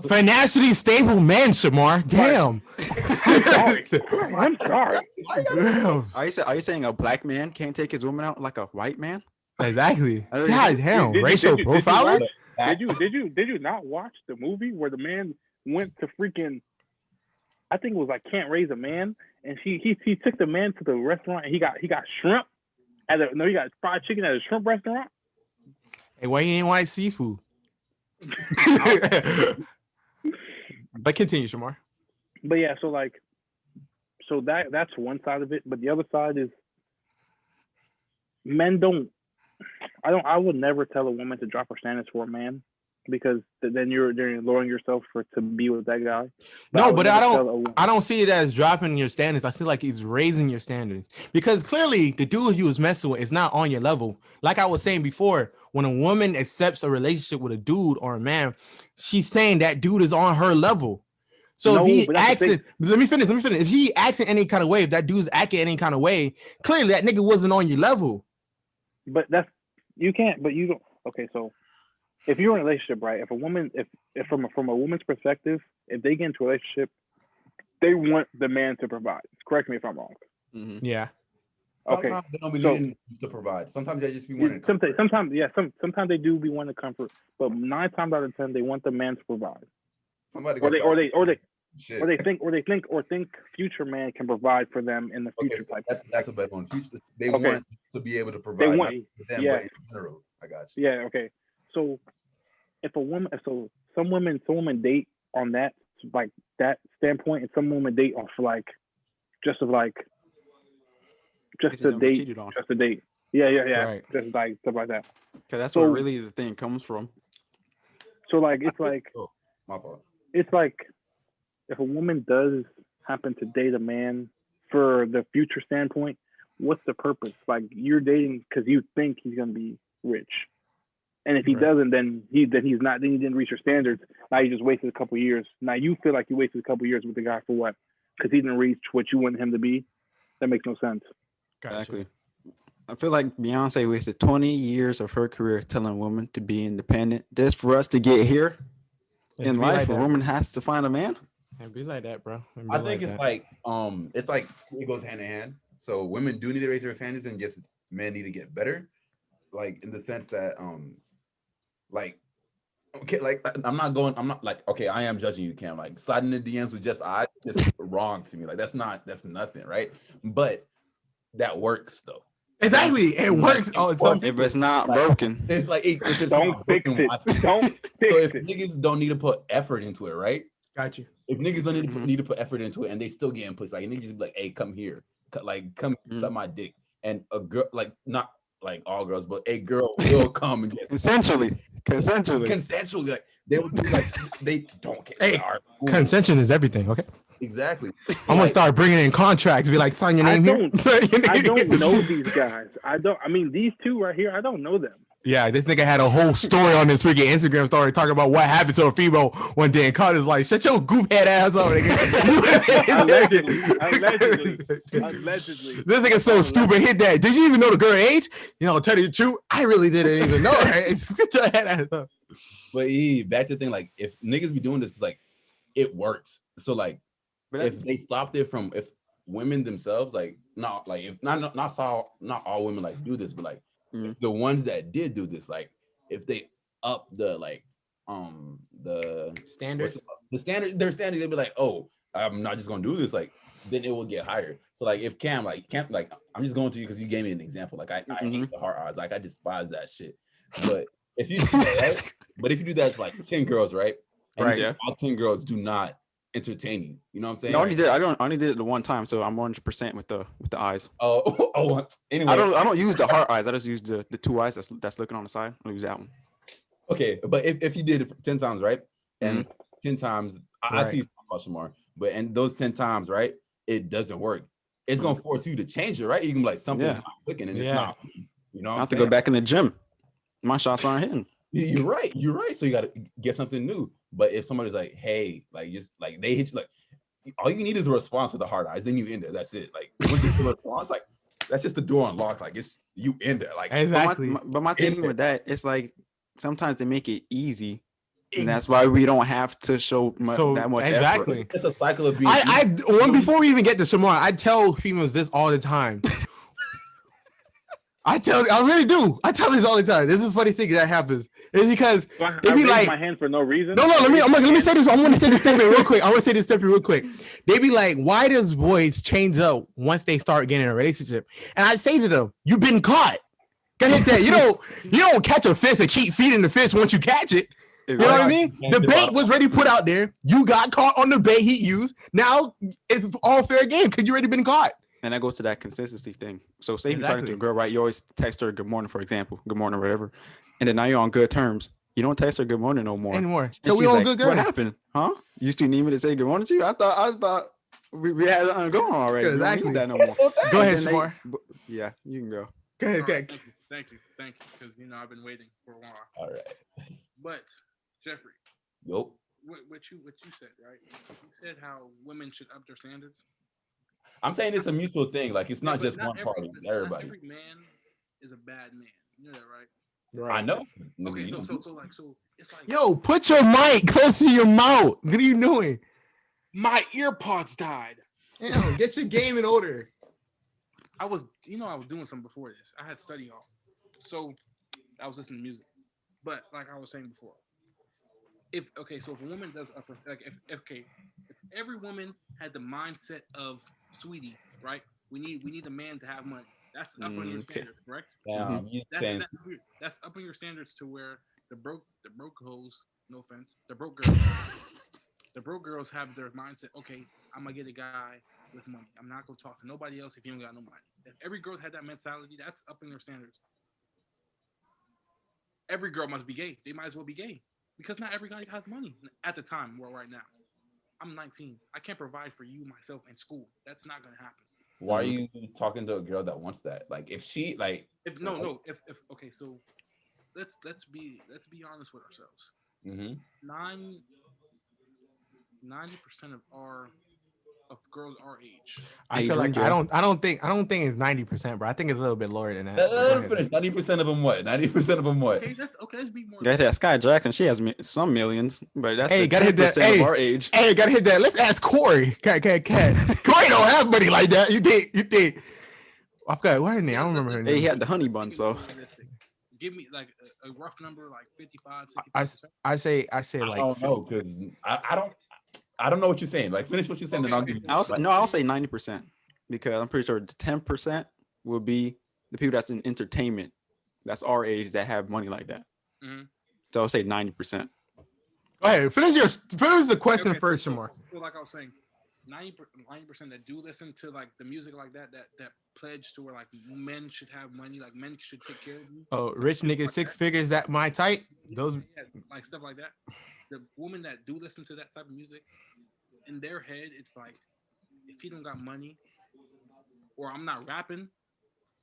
Financially stable man, Shamar. Damn. I'm sorry. Are you saying a black man can't take his woman out like a white man? Exactly. God damn. Racial profiling. Did you not watch the movie where the man went to freaking? I think it was like Can't Raise a Man, and he took the man to the restaurant and he got shrimp he got fried chicken at a shrimp restaurant. Hey, why you ain't white seafood? But continue, Shamar. But yeah, so that's one side of it. But the other side is men don't. I would never tell a woman to drop her standards for a man, because then you're lowering yourself to be with that guy. But I don't see it as dropping your standards. I feel like it's raising your standards, because clearly the dude you was messing with is not on your level. Like I was saying before, when a woman accepts a relationship with a dude or a man, she's saying that dude is on her level. So if he acts in, let me finish. If he acts in any kind of way, if that dude's acting any kind of way, clearly that nigga wasn't on your level. But you don't. Okay, so if you're in a relationship, right? If a woman, if from a woman's perspective, if they get into a relationship, they want the man to provide. Correct me if I'm wrong. Mm-hmm. Yeah. Okay. Sometimes they don't be needing to provide. Sometimes they just be wanting. Sometimes they do be wanting comfort, but 9 times out of 10 they want the man to provide. Somebody or think future man can provide for them in the future. Okay, that's a better one. Future, they want to be able to provide. They want, them, but in general. I got you. Yeah. Okay. So some women date on that standpoint, and some women date off just to date. Yeah. Right. Just like stuff like that. Because that's where really the thing comes from. So it's like. Oh, my fault. It's like if a woman does happen to date a man for the future standpoint, what's the purpose? Like, you're dating because you think he's gonna be rich, and if he doesn't, then he's not. Then he didn't reach your standards. Now you just wasted a couple of years. Now you feel like you wasted a couple of years with the guy for what? Because he didn't reach what you wanted him to be. That makes no sense. Exactly. I feel like Beyonce wasted 20 years of her career telling women to be independent just for us to get here. In life, a woman has to find a man. And be like that, bro. I think it's like it goes hand in hand. So women do need to raise their standards, and just men need to get better. Like, in the sense that I am judging you, Cam. Like, sliding the DMs with just it's wrong to me. Like, that's nothing, right? But that works though. Exactly, it works. If it's not broken, it's like it's don't fix it. Don't fix it. So if niggas don't need to put effort into it, right? Got you. If niggas don't need to put effort into it, and they still getting pussy, like, niggas just be like, "Hey, come here, come suck my dick," and a girl, like, not like all girls, but a girl will come and get consensually, like, they will do, like, they don't care. Hey, consension is everything. Okay. Exactly. I'm gonna start bringing in contracts. Be like, sign your name here. I don't know these guys. These two right here, I don't know them. Yeah, this nigga had a whole story on his freaking Instagram story talking about what happened to a female one day, and Carter's like, shut your goof head ass up. Allegedly. This nigga's so stupid. Hit that. Did you even know the girl age? Tell you the truth, I really didn't even know her. Get your head ass up. But back to the thing, like, if niggas be doing this, like, it works. So, like, if they stopped it from, if women themselves, like, not all women like do this, but like the ones that did do this, like, if they up the the standards, their standards, they'd be like, oh, I'm not just gonna do this, like, then it will get higher. So, like, if Cam, like, I'm just going to you because you gave me an example. Like, I hate the hard eyes, like, I despise that shit. But if you do that, right? But if you do that to like 10 girls, right? And all 10 girls do not entertain you. You know what I'm saying? No, I only did it the one time, so I'm 100% with the eyes. Oh. Anyway, I don't use the heart eyes. I just use the 2 eyes that's looking on the side. I'll use that one. Okay, but if you did it 10 times, right? And 10 times, I see much more. But and those 10 times, right? It doesn't work. It's gonna force you to change it, right? You can be like, something's not clicking, and it's not. You know, I have to go back in the gym. My shots aren't hitting. You're right. So you got to get something new. But if somebody's like, hey, like, just like they hit you, like, all you need is a response with the hard eyes, then you end it. That's it. Like, once you get a response, like, that's just the door unlocked. Like it's you in there. Like exactly. But my thing with that, it's like sometimes they make it easy. And that's why we don't have to show that much exactly. effort. It's a cycle of being. Before we even get to Shamar, I tell females this all the time. I really do. I tell this all the time. This is funny thing that happens. It's because they be like, my hand for no reason. No. Let me say this. I want to say this statement real quick. They be like, why does boys change up once they start getting in a relationship? And I say to them, you've been caught. Gotta hit that. You don't catch a fish and keep feeding the fish once you catch it. You know what I mean? The bait was already put out there. You got caught on the bait he used. Now it's all fair game because you already been caught. And that goes to that consistency thing. So say you're talking to a girl, right? You always text her good morning, for example, good morning or whatever. And then now you're on good terms. You don't text her good morning no more. Anymore. So we on good girl. What happened? Huh? You still need me to say good morning to you? I thought we had something going on already. Exactly. You don't need that no more. Go ahead, Shamar. Yeah, you can go. Go ahead. Right, thank you. Because I've been waiting for a while. All right. But Jeffrey. Nope. What you said, right? You said how women should up their standards. I'm saying it's a mutual thing. Like it's not just one party. It's everybody. Every man is a bad man. You know that, right? I know. Okay, so it's like, yo, put your mic close to your mouth. What are you doing? My earpods died. Yo, get your game in order. I was doing something before this. I had study hall, so I was listening to music. But like I was saying before, if a woman does if every woman had the mindset of Sweetie, right? We need a man to have money. That's up on your standards, correct? That's up on your standards to where the broke hoes, no offense, the broke girls have their mindset. Okay, I'm gonna get a guy with money. I'm not gonna talk to nobody else if you don't got no money. If every girl had that mentality, that's up in their standards. Every girl must be gay. They might as well be gay because not every guy has money at the time. Well, right now, I'm 19. I can't provide for you, myself, and school. That's not gonna happen. Why are you talking to a girl that wants that? Like, if she okay, so let's be honest with ourselves. 90% of girls our age. I feel like I don't think it's 90%, bro. I think it's a little bit lower than that. 90% of them what? 90% of them what? Okay, let's be more. That Sky Jackson, she has some millions, but that's gotta hit that. Of our age. Hey, gotta hit that. Let's ask Corey. Cat. Corey don't have money like that. You think? I forgot what her name. I don't remember her name. Hey, he had the honey bun, so. Give me like a rough number, like 55, 60%. I say like. I don't know because I don't know what you're saying. Like, finish what you're saying, then I'll give you. I'll say 90% because I'm pretty sure the 10% will be the people that's in entertainment, that's our age that have money like that. Mm-hmm. So I'll say 90%. Go ahead. Finish the question first, Shamar. So like I was saying, 90% that do listen to like the music like that pledge to where like men should have money, like men should take care of you. Oh, rich niggas, like 6 figures, that my type. Those like stuff like that. The women that do listen to that type of music, in their head, it's like, if you don't got money, or I'm not rapping,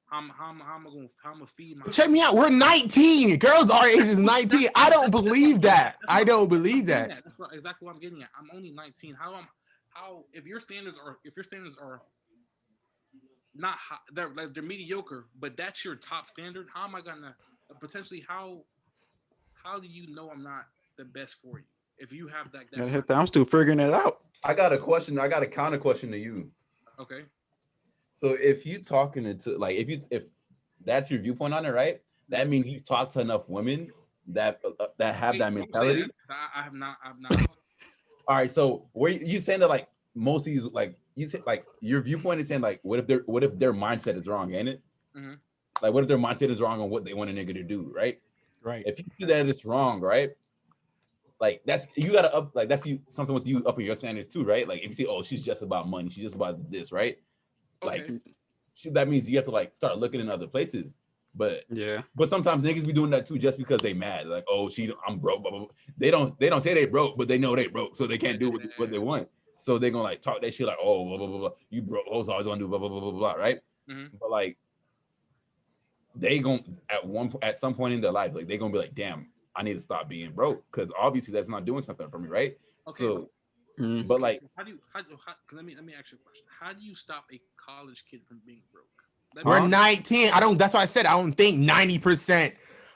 how am I gonna feed my? Check me out. We're 19. Girls our age is 19. I don't believe that. I don't believe that. That's exactly what I'm getting at. I'm only 19. How if your standards are not high, they're mediocre, but that's your top standard? How am I gonna potentially how do you know I'm not the best for you if you have that? I'm still figuring it out. I got a question. I got a counter question to you. Okay. So if you talking to like if that's your viewpoint on it, right? That means you've talked to enough women that have that mentality. I have not. All right. So where you saying that like most of these like you said like your viewpoint is saying like what if their mindset is wrong, ain't it? Mm-hmm. Like what if their mindset is wrong on what they want a nigga to do, right? Right. If you see that it's wrong, right? Like that's you gotta up like that's something with you upping your standards too, right? Like if you see, oh, she's just about money, she's just about this, right? Like that means you have to like start looking in other places. But yeah, but sometimes niggas be doing that too just because they mad. Like, oh, I'm broke. Blah, blah, blah. They don't say they broke, but they know they broke, so they can't do what they want. So they're gonna like talk that shit like, oh, blah blah blah blah. You broke, hoes always gonna do blah blah blah blah blah, right? Mm-hmm. But like they gonna at some point in their life, like they gonna be like, damn, I need to stop being broke because obviously that's not doing something for me, right? Okay. So, but like, how let me ask you a question. How do you stop a college kid from being broke? We're 19. That's why I said I don't think 90%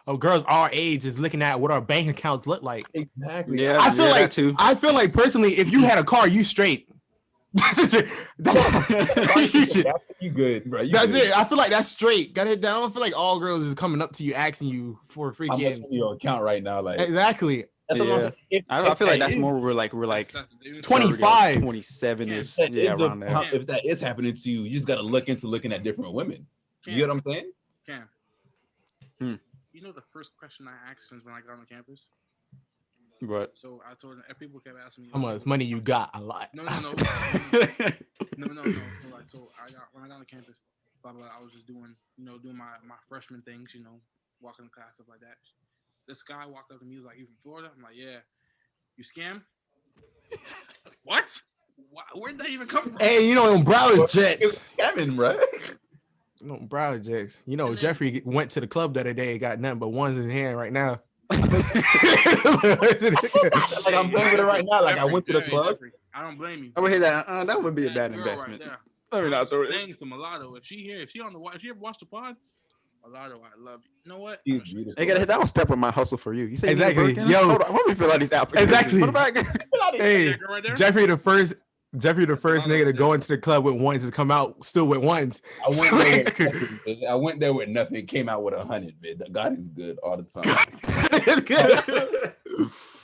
of girls our age is looking at what our bank accounts look like. Exactly. Yeah, I feel like personally, if you had a car, you straight. That's you good, bro. That's it. I feel like that's straight. Got it down. I don't feel like all girls is coming up to you asking you for a freaking. How much is your account right now? Like exactly. Yeah. I feel like that's more. We're like 25, 27 is around there. If that is happening to you, you just got to look into looking at different women. You get what I'm saying? You know the first question I asked since when I got on campus. What? So I told them, people kept asking me how much money you got. A lot. No. So like, so when I got on campus, blah blah. I was just doing my freshman things, walking to class, stuff like that. This guy walked up to me, he was like, "You from Florida?" I'm like, "Yeah." "You scam?" What? Where'd that even come from? Hey, on Broward Jets. Scamming, bro. No, Broward Jets. Jeffrey went to the club the other day. Got nothing but ones in his hand right now. Like I'm playing with it right now. Like I went to the club. Jeffrey, I don't blame you. I would hear that. That would be a bad investment. Right I mean, I throw it. Thanks to Mulatto. If she on the, if you ever watched the pod, Mulatto, I love you. You know what? He's beautiful. Hey, that was step on my hustle for you. You say exactly. Yo, hold on. Let me fill out these applications. Exactly. Hey, Jeffrey, the first nigga to go into the club with ones and come out still with ones. I went there with nothing. Came out with 100. Man, God is good all the time.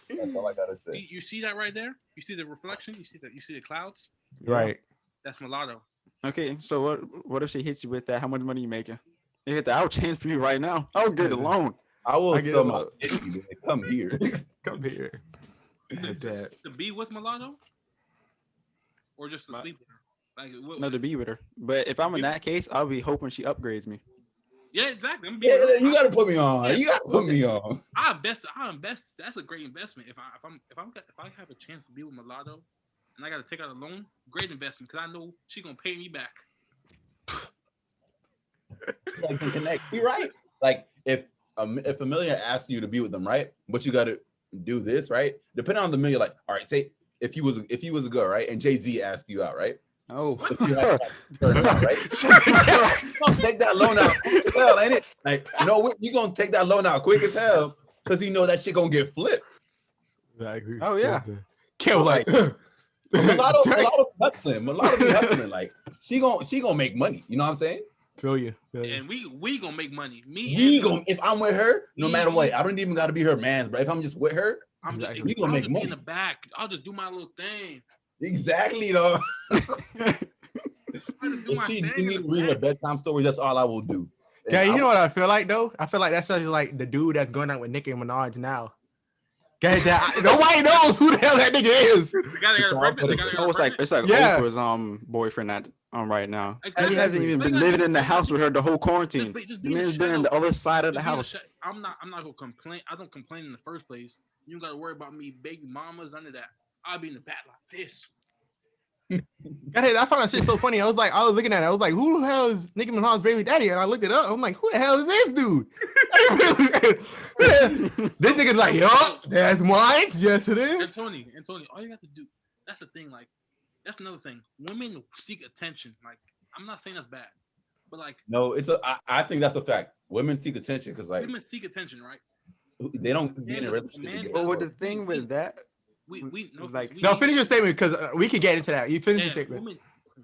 That's all I gotta say. You see that right there? You see the reflection? You see the clouds? Right. That's Mulatto. Okay, so what if she hits you with that? How much money you making? You hit that. I'll change for you right now. I'll get a loan. I will sell my come here. Come here. To be with Mulatto? Or just to sleep with her? Like, no, to be with her. But if I'm in that case, I'll be hoping she upgrades me. Yeah, exactly. You gotta put me on. You gotta put me on. I invest. That's a great investment. If I have a chance to be with Mulatto, and I gotta take out a loan, great investment because I know she gonna pay me back. You can connect. You're right. Like if a millionaire asks you to be with them, right? But you gotta do this, right? Depending on the millionaire, like, all right, say if he was a girl, right? And Jay-Z asked you out, right? Oh, you have to turn it out, right? You're gonna take that loan out quick as hell, ain't it? Like, you're gonna take that loan out quick as hell because you know that shit gonna get flipped. Exactly. Oh yeah. Kill like Mulatto be hustling. Like she gonna make money. You know what I'm saying? Feel you. And we gonna make money. If I'm with her, no matter what, I don't even gotta be her man, but if I'm just with her, we gonna make money. In the back, I'll just do my little thing. Exactly, though. If she need to read her bedtime stories, that's all I will do. Yeah, you know what I feel like though? I feel like that's like the dude that's going out with Nicki Minaj now. Nobody knows who the hell that nigga is. It's like Oprah's boyfriend right now. Exactly. He hasn't even been living in the house with her the whole quarantine. The man's been on the other side of the house. I'm not gonna complain. I don't complain in the first place. You don't gotta worry about me, baby mamas, under that. I'll be in the back like this. I found that shit so funny. I was looking at it. I was like, who the hell is Nicki Minaj's baby daddy? And I looked it up. I'm like, who the hell is this dude? This nigga's like, yo, that's mine. Yes, it is. And Tony, all you have to do, that's the thing. Like, that's another thing. Women seek attention. Like, I'm not saying that's bad, but like, no, I think that's a fact. Women seek attention because like women seek attention, right? They don't be in a relationship. But with the thing with that. Finish your statement because we could get into that. You finish your statement. Women,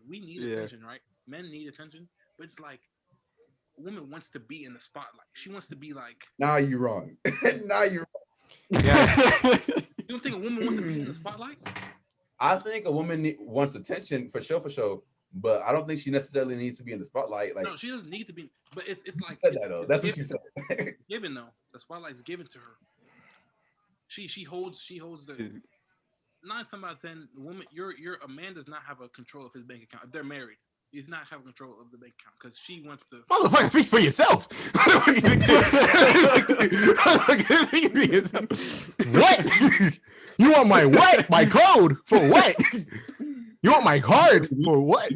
we need attention, right? Men need attention, but it's like a woman wants to be in the spotlight. She wants to be like. Now you're wrong. Now you're wrong. Yeah. You don't think a woman wants to be in the spotlight? I think a woman wants attention for sure. But I don't think she necessarily needs to be in the spotlight. Like, no, she doesn't need to be. But it's like that's what she said. Given though, the spotlight's given to her. She holds the 9 times out of 10, the woman, a man does not have a control of his bank account. If they're married, he's not having control of the bank account because she wants to. Motherfucker, speak for yourself. What? You want my what? My code for what? You want my card for what?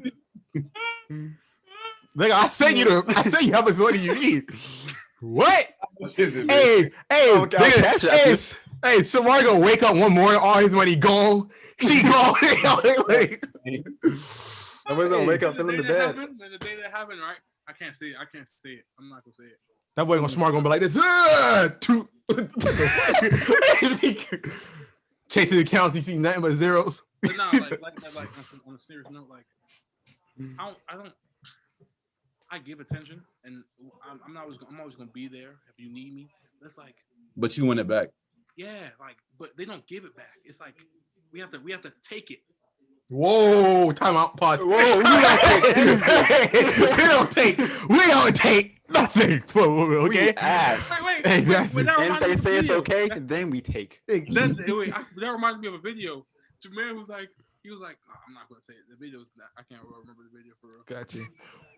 Like I said you how much money you need. What? Hey, Samar gonna wake up one morning, all his money gone. She gone. Nobody's gonna wake up feeling the bed. The day that happened, right? I can't say it. I can't say it. I'm not gonna say it. That boy Smart gonna be like this. Chasing the counts, he see nothing but zeros. But no, like on a serious note, like I give attention, and I'm always gonna be there if you need me. That's like. But you win it back. Yeah, like, but they don't give it back. It's like we have to take it. Whoa! Time out. Pause. Whoa! We don't take nothing from a woman. Okay. We ask. Wait, exactly. And they say it's okay, then we take. That reminds me of a video. Jameer was like, oh, I'm not gonna say it. The video, I can't remember the video for real. Gotcha.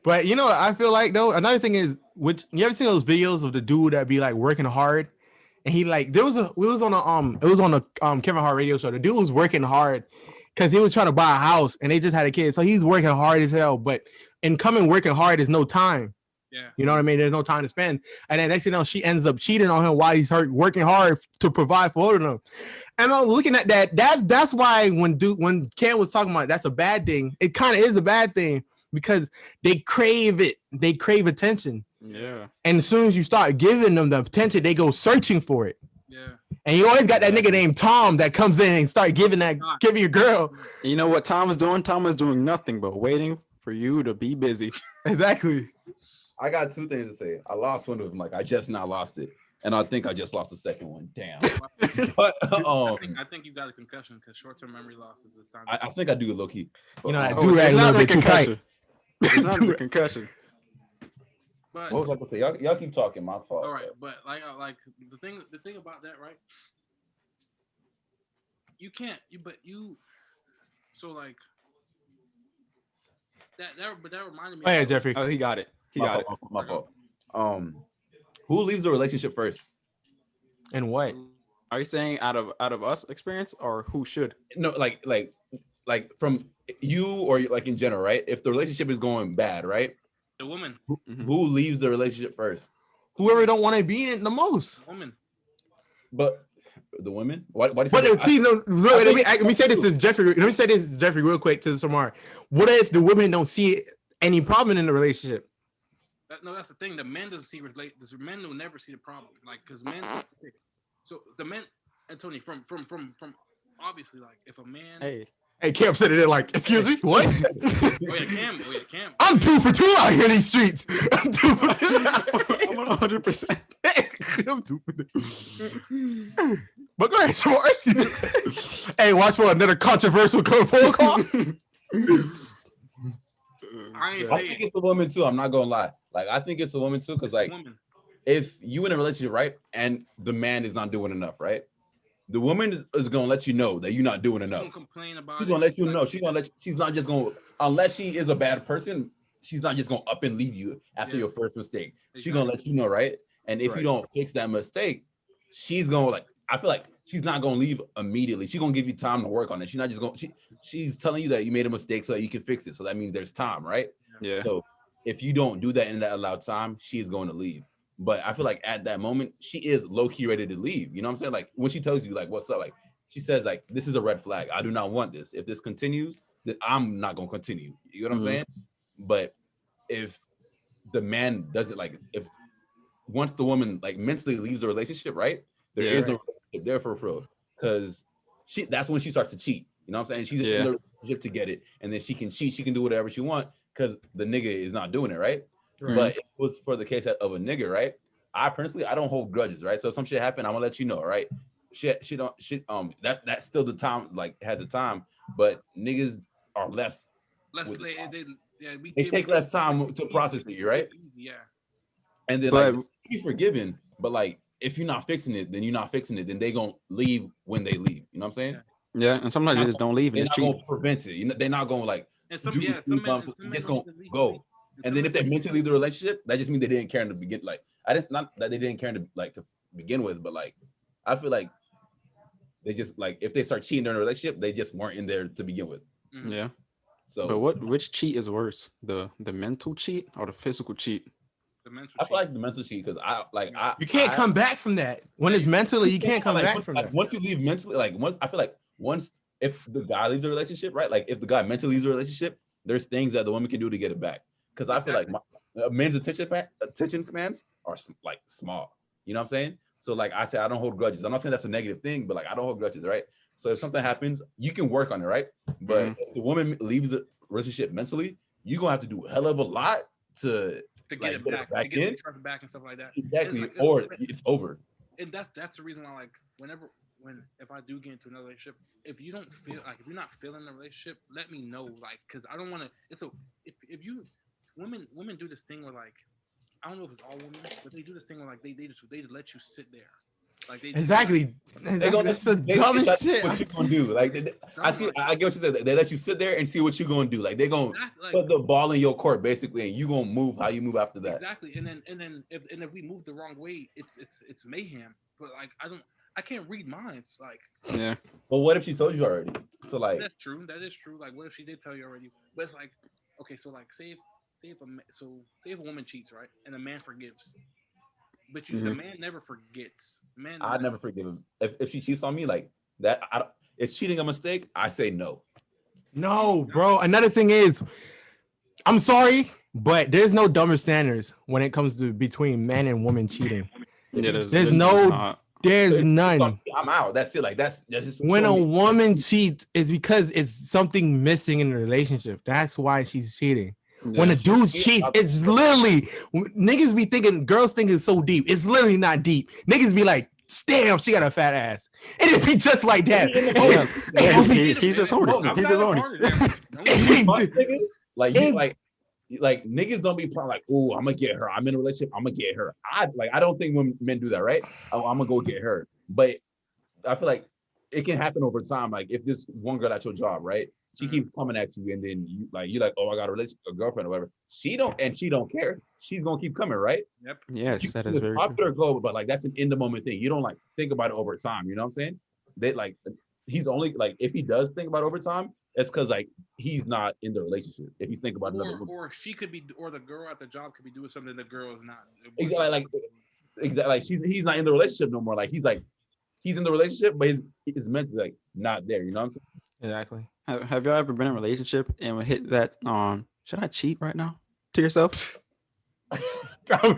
But you know what I feel like though? Another thing is, which you ever seen those videos of the dude that be like working hard, and he like it was on a Kevin Hart radio show. The dude was working hard because he was trying to buy a house, and they just had a kid, so he's working hard as hell. But in working hard is no time. Yeah, you know what I mean. There's no time to spend, and then next thing you know, she ends up cheating on him while he's working hard to provide for them. And I'm looking at that. That's why when Ken was talking about that's a bad thing, it kind of is a bad thing because they crave it. They crave attention. Yeah. And as soon as you start giving them the attention, they go searching for it. Yeah. And you always got that nigga named Tom that comes in and start giving your girl. And you know what Tom is doing? Tom is doing nothing but waiting for you to be busy. Exactly. I got two things to say. I lost one of them. Like I just now lost it. And I think I just lost the second one. Damn. But I think you got a concussion because short-term memory loss is a sign. I think I do low key. You know, I do rag a little bit too tight. It's not a concussion. But what was I gonna say? Y'all keep talking. My fault. All right, but like the thing about that, right? You can't. So like that reminded me. Oh yeah, Jeffrey. Oh, he got it. My fault. Who leaves the relationship first? And what? Are you saying out of us experience or who should? No, like from you or like in general, right? If the relationship is going bad, right? The woman. Who leaves the relationship first? Whoever don't want to be in it the most. Woman. But the women? Why do you but see, let me say this is Jeffrey. Let me say this, Jeffrey, real quick to Samar. What if the women don't see any problem in the relationship? No, that's the thing. The men doesn't see the men will never see the problem. Like, because men. So the men, and Tony, from obviously, like, if a man. Hey, Cam said it like, excuse me, what? Cam. I'm 2 for 2 out here in these streets. I'm 2 for 2. I'm 100%. I'm 2 for 2. But go ahead, Short. Hey, watch for another controversial phone call. I think it's a woman too. I'm not gonna lie. Like, I think it's a woman too, because like, if you in a relationship, right, and the man is not doing enough, right? The woman is gonna let you know that you're not doing enough. She's gonna complain about she's gonna let you know. She's not just gonna, unless she is a bad person, she's not just gonna up and leave you after your first mistake. Exactly. She's gonna let you know, right? And if you don't fix that mistake, she's gonna like, I feel like she's not gonna leave immediately. She's gonna give you time to work on it. She's not just gonna, she's telling you that you made a mistake so that you can fix it. So that means there's time, right? Yeah. So if you don't do that in that allowed time, she's going to leave. But I feel like at that moment, she is low-key ready to leave. You know what I'm saying? Like when she tells you like, what's up? Like she says like, this is a red flag. I do not want this. If this continues, then I'm not going to continue. You know what I'm saying? But if the man doesn't like, if once the woman like mentally leaves the relationship, right? There is no relationship there for real. Because that's when she starts to cheat. You know what I'm saying? She's just in the relationship to get it. And then she can cheat. She can do whatever she wants because the nigga is not doing it, right? But it was for the case of a nigga, right? I don't hold grudges, right? So if some shit happened, I'm gonna let you know, right? That's still the time, like has a time, but niggas are less they take less time to process it, right? Yeah. And then like be forgiven, but like if you're not fixing it, then you're not fixing it, then they gonna leave when they leave. You know what I'm saying? Yeah, and sometimes they just don't leave and they're not gonna prevent it. You know, they're not gonna like just gonna go. And then if they mentally leave the relationship, that just means they didn't care in the begin. Like, not that they didn't care to begin with, but like, I feel like they just like if they start cheating during a relationship, they just weren't in there to begin with. Yeah. So, but which cheat is worse, the mental cheat or the physical cheat? I feel like the mental cheat because you can't come back from that. When it's mentally, you can't come back from that. Once you leave mentally, if the guy leaves the relationship, right? Like if the guy mentally leaves the relationship, there's things that the woman can do to get it back. Because I feel like men's attention spans are like small. You know what I'm saying? So like I said, I don't hold grudges. I'm not saying that's a negative thing, but like I don't hold grudges, right? So if something happens, you can work on it, right? But if the woman leaves the relationship mentally, you're gonna have to do a hell of a lot to get like, it back, back to get in. the trust back and stuff like that. Exactly, Like, or it's over. And that's the reason why, like, if I do get into another relationship, if you don't feel like, if you're not feeling the relationship, let me know, like, because I don't want to. It's so if you women do this thing where, like, I don't know if it's all women, but they do this thing where, like, they just let you sit there. Like exactly. That's the dumbest shit. What you gonna do? Like I get what you said. They let you sit there and see what you gonna do. Like they gonna put the ball in your court basically, and you gonna move how you move after that. Exactly. And then if we move the wrong way, it's mayhem. But like I can't read minds. Like yeah. Well, what if she told you already? So like that's true. That is true. Like what if she did tell you already? But it's like, okay, so like say if a woman cheats, right, and a man forgives. But the man never forgets. I never forgive him. If she cheats on me like that, is cheating a mistake? I say no. No, bro. Another thing is, I'm sorry, but there's no double standards when it comes to between man and woman cheating. Yeah, there's none. I'm out. That's it. Like that's just when a woman cheats, is because it's something missing in the relationship. That's why she's cheating. Yeah. When a dude cheats, it's literally niggas be thinking, girls think it's so deep. It's literally not deep. Niggas be like, damn, she got a fat ass. And it be just like that. He's just horny. He's just horny. Like niggas don't be like, oh, I'm gonna get her. I'm in a relationship. I'm gonna get her. I don't think when men do that, right? I'm gonna go get her. But I feel like it can happen over time. Like if this one girl at your job, right? She keeps coming at you, and then you're like, oh, I got a relationship, a girlfriend or whatever. She don't care. She's gonna keep coming, right? Yep. Yes, that is very true. Go, but like that's an in the moment thing. You don't like think about it over time. You know what I'm saying? They like he's only like if he does think about it over time, it's because like he's not in the relationship. If he's thinking about another, or she could be, or the girl at the job could be doing something the girl is not. Exactly. Like he's not in the relationship no more. Like he's in the relationship, but his mentally like not there. You know what I'm saying? Exactly. Have y'all ever been in a relationship and hit that should I cheat right now to yourself? Hey, Cam,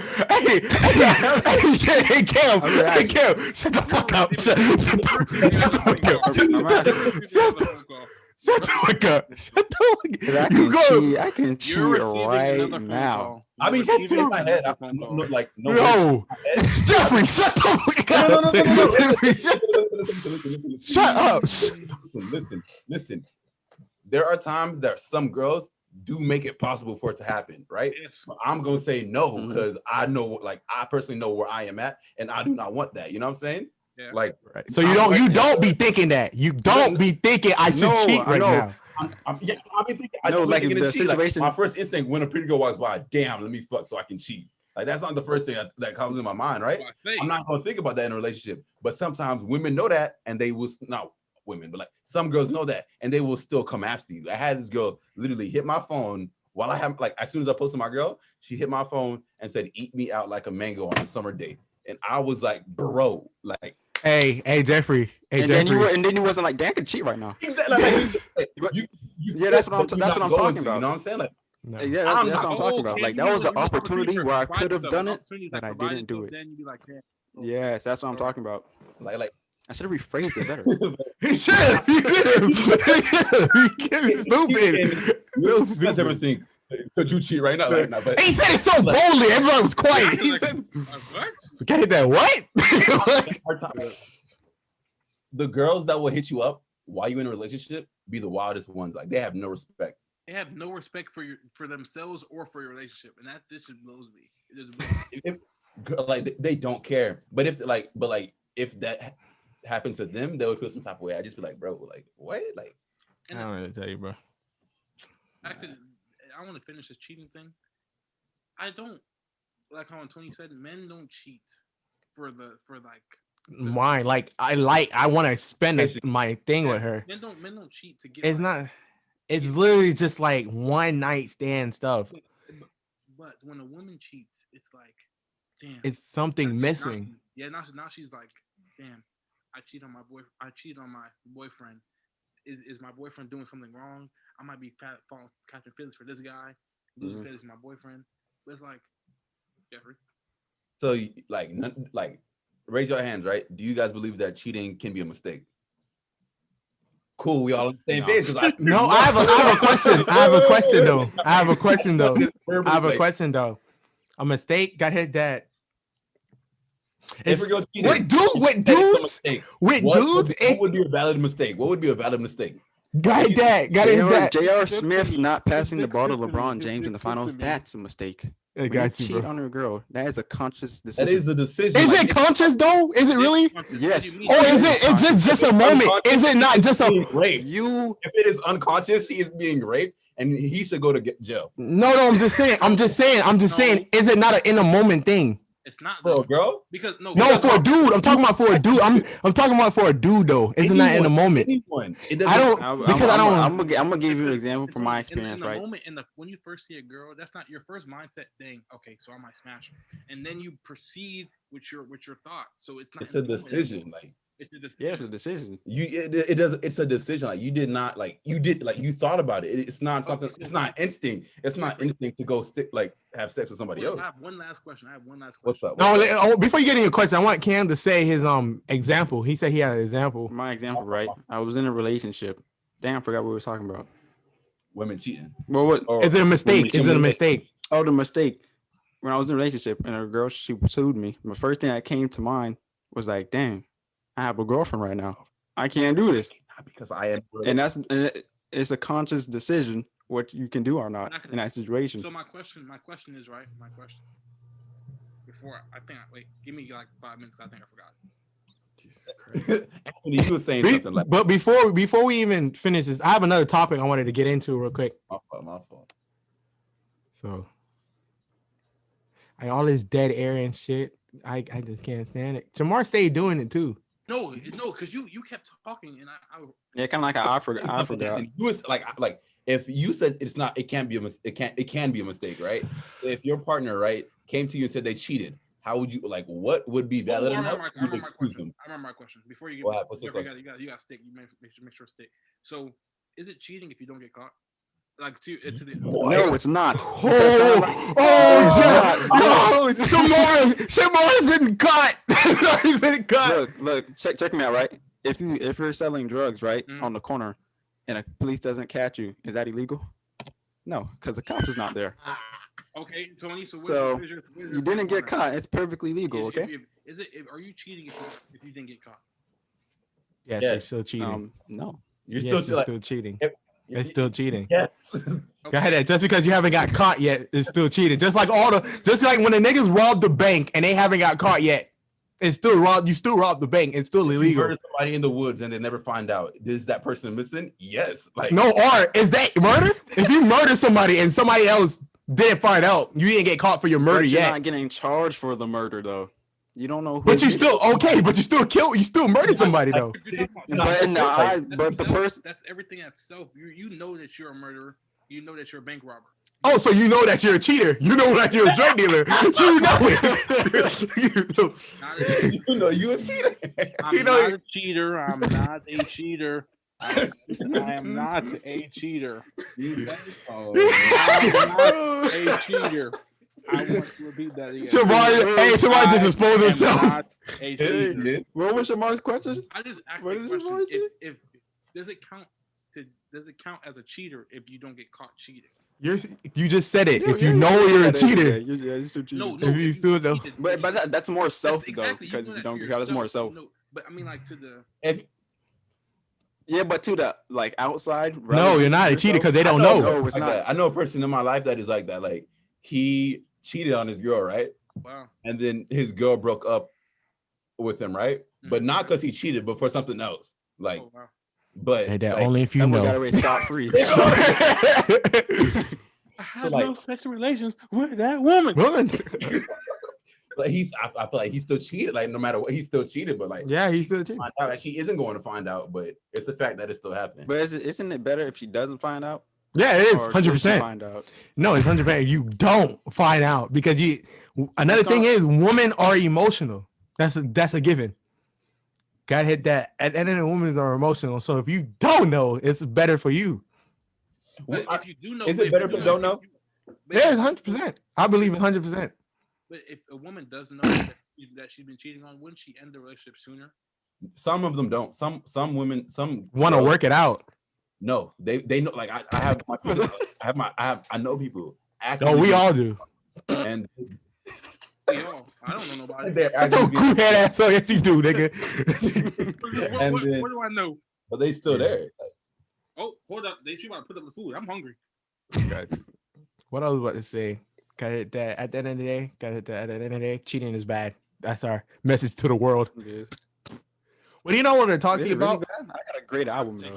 shut the fuck up. Shut the fuck up. I can cheat right now. I mean, in my head, no. Jeffrey, shut the fuck up. Shut up. Listen. There are times that some girls do make it possible for it to happen, right? Yes. But I'm gonna say no because I know, like, I personally know where I am at, and I do not want that. You know what I'm saying? Yeah. Like, right. So you don't be thinking that. You don't be thinking I should cheat right now. I'll be thinking. The situation. Like, my first instinct when a pretty girl walks by, damn, let me fuck so I can cheat. Like that's not the first thing that comes in my mind, right? I'm not gonna think about that in a relationship. But sometimes women know that, and they will not. Women, but like some girls know that, and they will still come after you. I had this girl literally hit my phone while I have like as soon as I posted my girl, she hit my phone and said, "Eat me out like a mango on a summer date," and I was like, "Bro, like, hey, Jeffrey, and then you wasn't like, "Damn, I can cheat right now." Exactly. That's what I'm talking about. You know what I'm saying? Like, no. Yeah, that's what I'm talking about. Like that was an opportunity where I could have done it, but I didn't do it. Then you'd be like, yes, that's what I'm talking about. Like. I should have rephrased it better. He should have. He's stupid. That's everything. Could you cheat right now? Like, but he said it so boldly. Everyone was quiet. He said, "What? Okay, that what?" The girls that will hit you up while you're in a relationship be the wildest ones. Like they have no respect. They have no respect for themselves or for your relationship, and this just blows me. Like they don't care. But if that happened to them, they would feel some type of way. I just be like, bro, like what? Like I don't really tell you, bro. Actually, I want to finish this cheating thing. I don't like how Tony said men don't cheat for why? Like I want to spend my thing with her. Men don't cheat to get. It's not. It's literally just like one night stand stuff. But when a woman cheats, it's like, damn. It's something missing. Now she's like, damn. I cheated on my boyfriend. Is my boyfriend doing something wrong? I might be catching feelings for this guy, losing feelings for my boyfriend. It's like, Jeffrey. So like, raise your hands, right? Do you guys believe that cheating can be a mistake? Cool, we all on the same page. No, I have a question. I have a question though. A mistake got hit that. With dudes? What would be a valid mistake? What would be a valid mistake? Got that. J.R. Smith not passing the ball to LeBron James in the finals, that's a mistake. I got you, cheat bro. on a girl, that is a conscious decision. That is a decision. Is it conscious though? Is it really? Yes. Or is it? It's just a moment. Is it not just a rape? If it is unconscious, she is being raped, and he should go to jail. No. I'm just saying. Is it not an in a moment thing? It's not, bro. Because no, for a dude. I'm talking about for a dude. I'm talking about for a dude though. Isn't that in a moment? I'm gonna give you an example from my experience. In the right? moment, when you first see a girl, that's not your first mindset thing. Okay, so I might smash her, and then you proceed with your thought. So it's not. It's a decision, like. It's a decision. Yeah, it's a decision. It does. It's a decision. Like you did not you thought about it. It's not something. It's not instinct. It's not instinct to go have sex with somebody else. I have one last question. What's up? No, before you get into your question, I want Cam to say his example. He said he had an example. My example, right? I was in a relationship. Damn, I forgot what we were talking about. Women cheating. Well, what is it a mistake? Is it a mistake? Oh, the mistake. When I was in a relationship and a girl, she pursued me. The first thing that came to mind was like, dang, I have a girlfriend right now. I can't do this. Not because I am. And it's a conscious decision what you can do or not in that situation. So my question is right. My question. Before give me like 5 minutes. I think I forgot. Anthony, you were saying something like. But before we even finish this, I have another topic I wanted to get into real quick. My fault. So, all this dead air and shit, I just can't stand it. Jamar stayed doing it too. No, because you kept talking and I yeah, kind of like I forgot. You was like if you said it can be a mistake, right? If your partner, right, came to you and said they cheated, how would you what would be valid enough? I remember my question. Before you get what's your question? You got stick. You make sure stick. So is it cheating if you don't get caught? Like to the no, it's not. Shamar's been caught. He's been caught. Look, check me out, right? If you're selling drugs, right, on the corner, and a police doesn't catch you, is that illegal? No, because the cops is not there. Okay, Tony. So you didn't get caught. It's perfectly legal. Okay. Are you cheating if you didn't get caught? Yes, you're still cheating. No, you're still cheating. It's still cheating. Yes. Go ahead. Just because you haven't got caught yet, it's still cheating. Just like when the niggas robbed the bank and they haven't got caught yet, it's still robbed. You still robbed the bank. It's still illegal. You murder somebody in the woods and they never find out. Is that person missing? Yes. Is that murder? If you murder somebody and somebody else didn't find out, you didn't get caught for your murder yet. You're not getting charged for the murder though. You don't know who. But you still you still murdered somebody though. But the person, that's everything that's self. You know that you're a murderer. You know that you're a bank robber. Oh, so you know that you're a cheater. You know that you're a drug dealer. You know it. You know you're a cheater. I'm not a cheater. I'm not a cheater. I am not a cheater. I'm not a cheater. I want to repeat that again. Shamar just exposed himself. What was Shamar's question? I just asked the question. If does it count as a cheater if you don't get caught cheating? You just said it. If you know you're a cheater. You're still cheating. No, if you still know. But that's more self though, because if you don't get caught, that's more self. No, but I mean like to the. Yeah, but to the outside. No, you're not a cheater because they don't know. No, it's not. I know a person in my life that is like that. Like he cheated on his girl, right? Wow. And then his girl broke up with him, right? Mm-hmm. But not because he cheated, but for something else. Like, but only if you know. Got away scot free. I had no sexual relations with that woman. But I feel like he still cheated. Like no matter what, he still cheated. But like, yeah, he still cheated. She isn't going to find out, but it's the fact that it's still happening. But isn't it better if she doesn't find out? Yeah, it is 100%. No, it's 100%. You don't find out because another thing is women are emotional. That's a given. Gotta hit that. And then women are emotional. So if you don't know, it's better for you. But if you do know, is it better if you don't know? Yeah, 100%. I believe 100%. But if a woman does know that she's been cheating on, wouldn't she end the relationship sooner? Some of them don't. Some women, some want to work it out. No, they know. Like I have my people, I know people. Oh, we all do. And I don't know nobody. That's a cool head ass. So yes, you do, nigga. What do I know? But they still there. Like, oh, hold up. She about to put up the food. I'm hungry. What I was about to say. Got hit that at the end of the day. At the end of the day. Cheating is bad. That's our message to the world. Yeah. What do you know what to talk to you really about? bad? I got a great album though.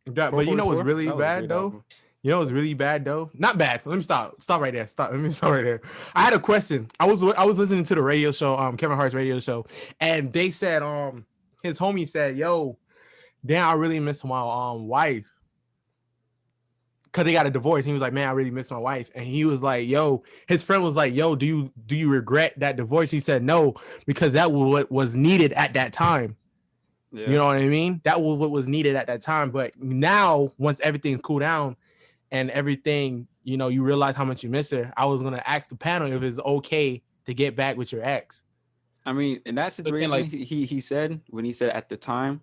But you know what's really bad though? Album. You know what's really bad though? Not bad. Let me stop. Stop right there. Stop. Let me stop right there. I had a question. I was listening to the radio show, Kevin Hart's radio show, and they said his homie said, "Yo, damn, I really miss my wife." Cause they got a divorce. He was like, "Man, I really miss my wife." And he was like, "Yo," his friend was like, "Yo, do you regret that divorce?" He said, "No, because that was what was needed at that time." Yeah. You know what I mean? That was what was needed at that time. But now, once everything's cooled down and everything, you know, you realize how much you miss her. I was gonna ask the panel if it's okay to get back with your ex. I mean, in that situation, like, he said when he said at the time,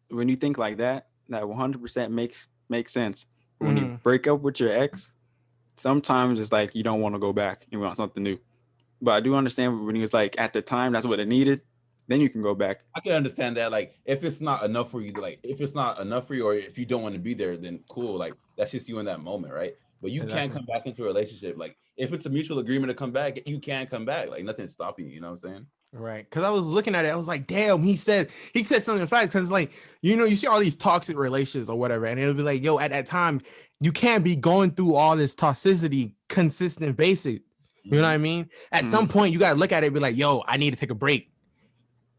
when you think like that 100% makes sense. When you break up with your ex, sometimes it's like you don't want to go back. You want something new. But I do understand when he was like, at the time, that's what it needed. Then you can go back. I can understand that. Like, if it's not enough for you, or if you don't want to be there, then cool. Like, that's just you in that moment, right? But you can't come back into a relationship. Like, if it's a mutual agreement to come back, you can come back. Like, nothing's stopping you. You know what I'm saying? Right. Because I was looking at it, I was like, damn, he said something fact. Because like, you know, you see all these toxic relations or whatever, and it'll be like, yo, at that time, you can't be going through all this toxicity, consistent, basic. You know what I mean? At some point, you gotta look at it and be like, yo, I need to take a break.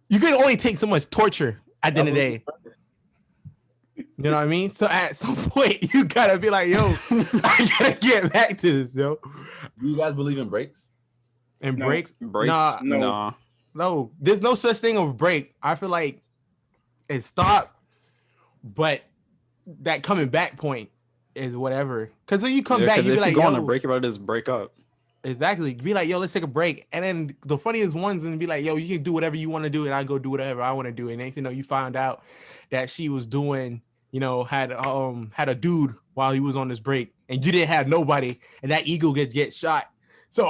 You can only take so much torture at the end of the day. You know what I mean? So at some point, you gotta be like, yo, I gotta get back to this, yo. Do you guys believe in breaks? And breaks? Breaks? No. There's no such thing of break. I feel like it stopped, but that coming back point is whatever. Because when you come back, you be like, yo, on a break, about just break up. Exactly. Be like, yo, let's take a break. And then the funniest ones and be like, yo, you can do whatever you want to do, and I go do whatever I want to do. And then, you know, you find out that she was doing, you know, had a dude while he was on this break, and you didn't have nobody, and that ego get shot. So,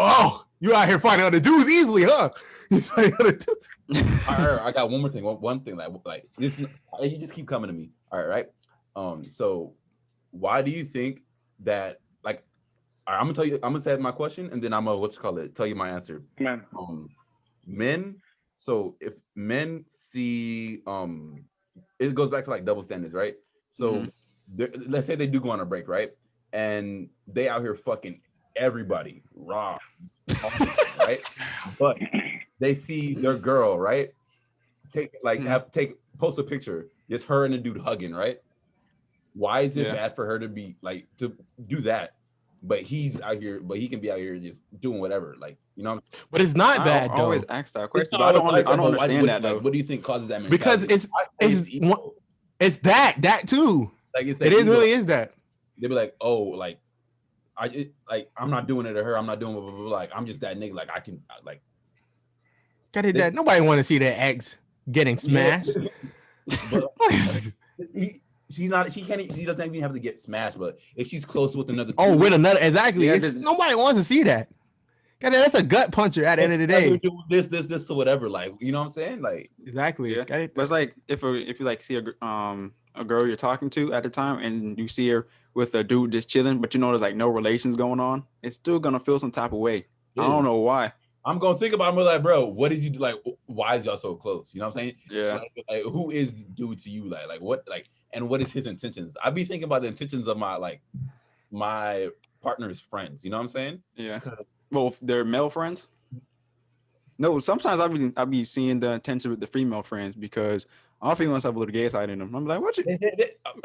you out here finding other dudes easily, huh? All right, I got one more thing. One thing like this, you just keep coming to me. All right. So why do you think that, like, all right, I'm gonna say my question, and then I'm gonna tell you my answer. Man. Men. So if men see, it goes back to like double standards, right? So let's say they do go on a break, right? And they out here fucking everybody raw, right? But they see their girl, right? Post a picture. It's her and the dude hugging, right? Why is it bad for her to be like to do that? But he's out here, but he can be out here just doing whatever, like, you know. But it's not bad though. I always ask that question. I don't understand that though. What do you think causes that mentality? Because it's that too. Like it really is that. They be like, oh, like I'm not doing it to her. I'm not doing blah, blah, blah, like I'm just that nigga. Like I can like. Got it. That nobody want to see their ex getting smashed. But, she doesn't even have to get smashed, but if she's close with another, exactly. Nobody wants to see that. That's a gut puncher at the end of the day. This or whatever, like, you know what I'm saying, like exactly. Yeah. But it's like if you like see a girl you're talking to at the time, and you see her with a dude just chilling, but you know there's like no relations going on, it's still gonna feel some type of way. Yeah. I don't know why. I'm gonna think about it, like, bro, what is you like? Why is y'all so close? You know what I'm saying? Yeah. Like who is the dude to you? Like what? Like, and what is his intentions? I be thinking about the intentions of my partner's friends. You know what I'm saying? Yeah. Well, they're male friends. No, sometimes I be seeing the intention with the female friends, because all females have a little gay side in them. I'm like, what you?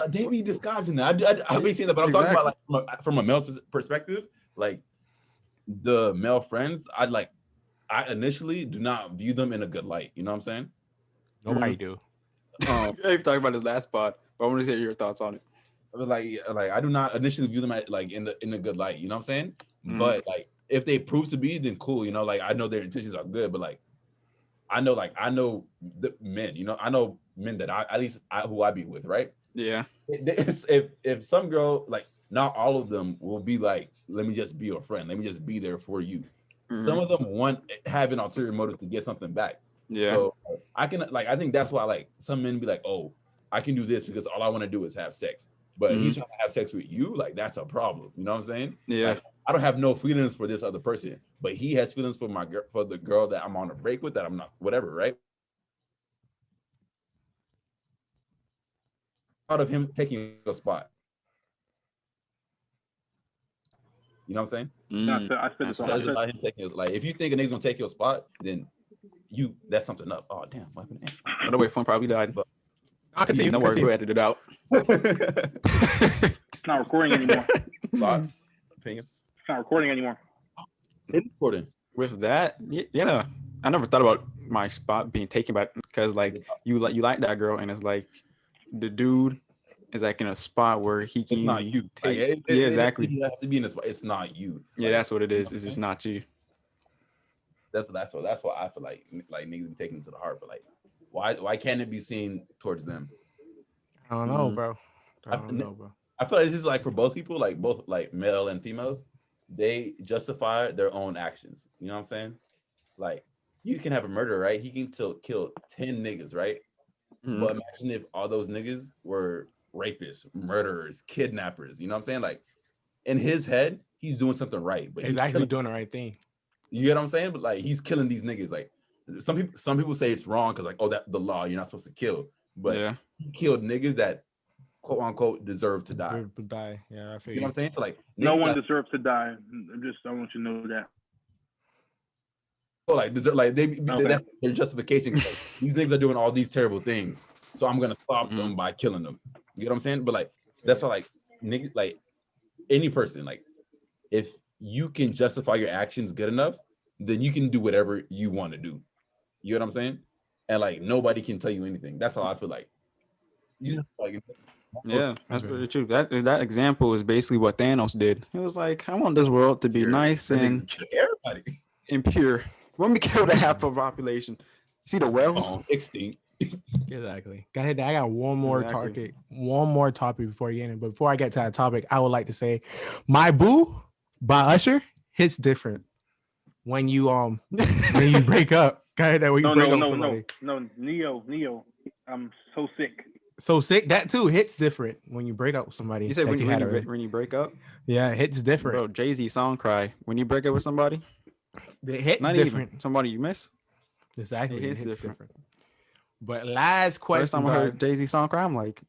They be disguising that. I be seeing that, but I'm talking about like from a male perspective, like the male friends. I initially do not view them in a good light. You know what I'm saying? Nobody do. You've talked about this last spot, but I want to hear your thoughts on it. like I do not initially view them at, like in a good light. You know what I'm saying? But like if they prove to be, then cool. You know, like I know their intentions are good, but like I know the men. You know, I know men that who I be with, right? Yeah. If some girl, like, not all of them will be like, let me just be your friend, let me just be there for you. Some of them have an ulterior motive to get something back. Yeah. So I think that's why like some men be like, oh, I can do this because all I want to do is have sex. But he's trying to have sex with you, like that's a problem. You know what I'm saying? Yeah. Like, I don't have no feelings for this other person, but he has feelings for for the girl that I'm on a break with, that I'm not, whatever, right? Out of him taking a spot. You know what I'm saying? I said So it's about him taking it. Like, if you think a nigga's gonna take your spot, then that's something up. Oh damn, what happened? By the way, phone probably died. But I'll continue. No worries, we'll edit it out. It's not recording anymore. Thoughts, opinions. It's not recording anymore. It's recording. With that, yeah, I never thought about my spot being taken by, because like you like that girl, and it's like the dude is like in a spot where he can not you. Take, yeah, exactly. You have to be in a spot. It's not you. Yeah, that's what it is. It's just not you. That's why I feel like niggas be taking it to the heart. But like, why can't it be seen towards them? I don't know, bro. I feel like this is like for both people, like both like male and females, they justify their own actions. You know what I'm saying? Like, you can have a murderer, right? He can kill 10 niggas, right? But imagine if all those niggas were rapists, murderers, kidnappers. You know what I'm saying? Like, in his head, he's doing something right, but he's actually doing the right thing. You get what I'm saying? But like, he's killing these niggas. Like, some people say it's wrong because like, oh, that the law, you're not supposed to kill. But he killed niggas that quote unquote deserve to die. Yeah, I feel you know what I'm saying? So like, no one deserves to die. I want you to know that. Oh, like that's their justification. These niggas are doing all these terrible things, so I'm gonna stop them by killing them. You get what I'm saying? But like, that's why like niggas, like any person, like if you can justify your actions good enough, then you can do whatever you want to do. You know what I'm saying? And like nobody can tell you anything. That's how I feel like. Yeah, that's pretty true. That example is basically what Thanos did. He was like, I want this world to be nice and everybody and pure. Let me kill the half of the population. See the whales? Extinct. Exactly. Go ahead. I got one more topic before you end it. But before I get to that topic, I would like to say, "My Boo" by Usher hits different when you when you break up. Go ahead. When you break up with somebody. No, Neo. I'm so sick. So sick. That too hits different when you break up with somebody. You said when you break up? Yeah, it hits different. Bro, Jay-Z song cry. When you break up with somebody, it hits not different. Even somebody you miss. Exactly. It hits different. But last question. First time I heard Jay-Z song cry, I'm like,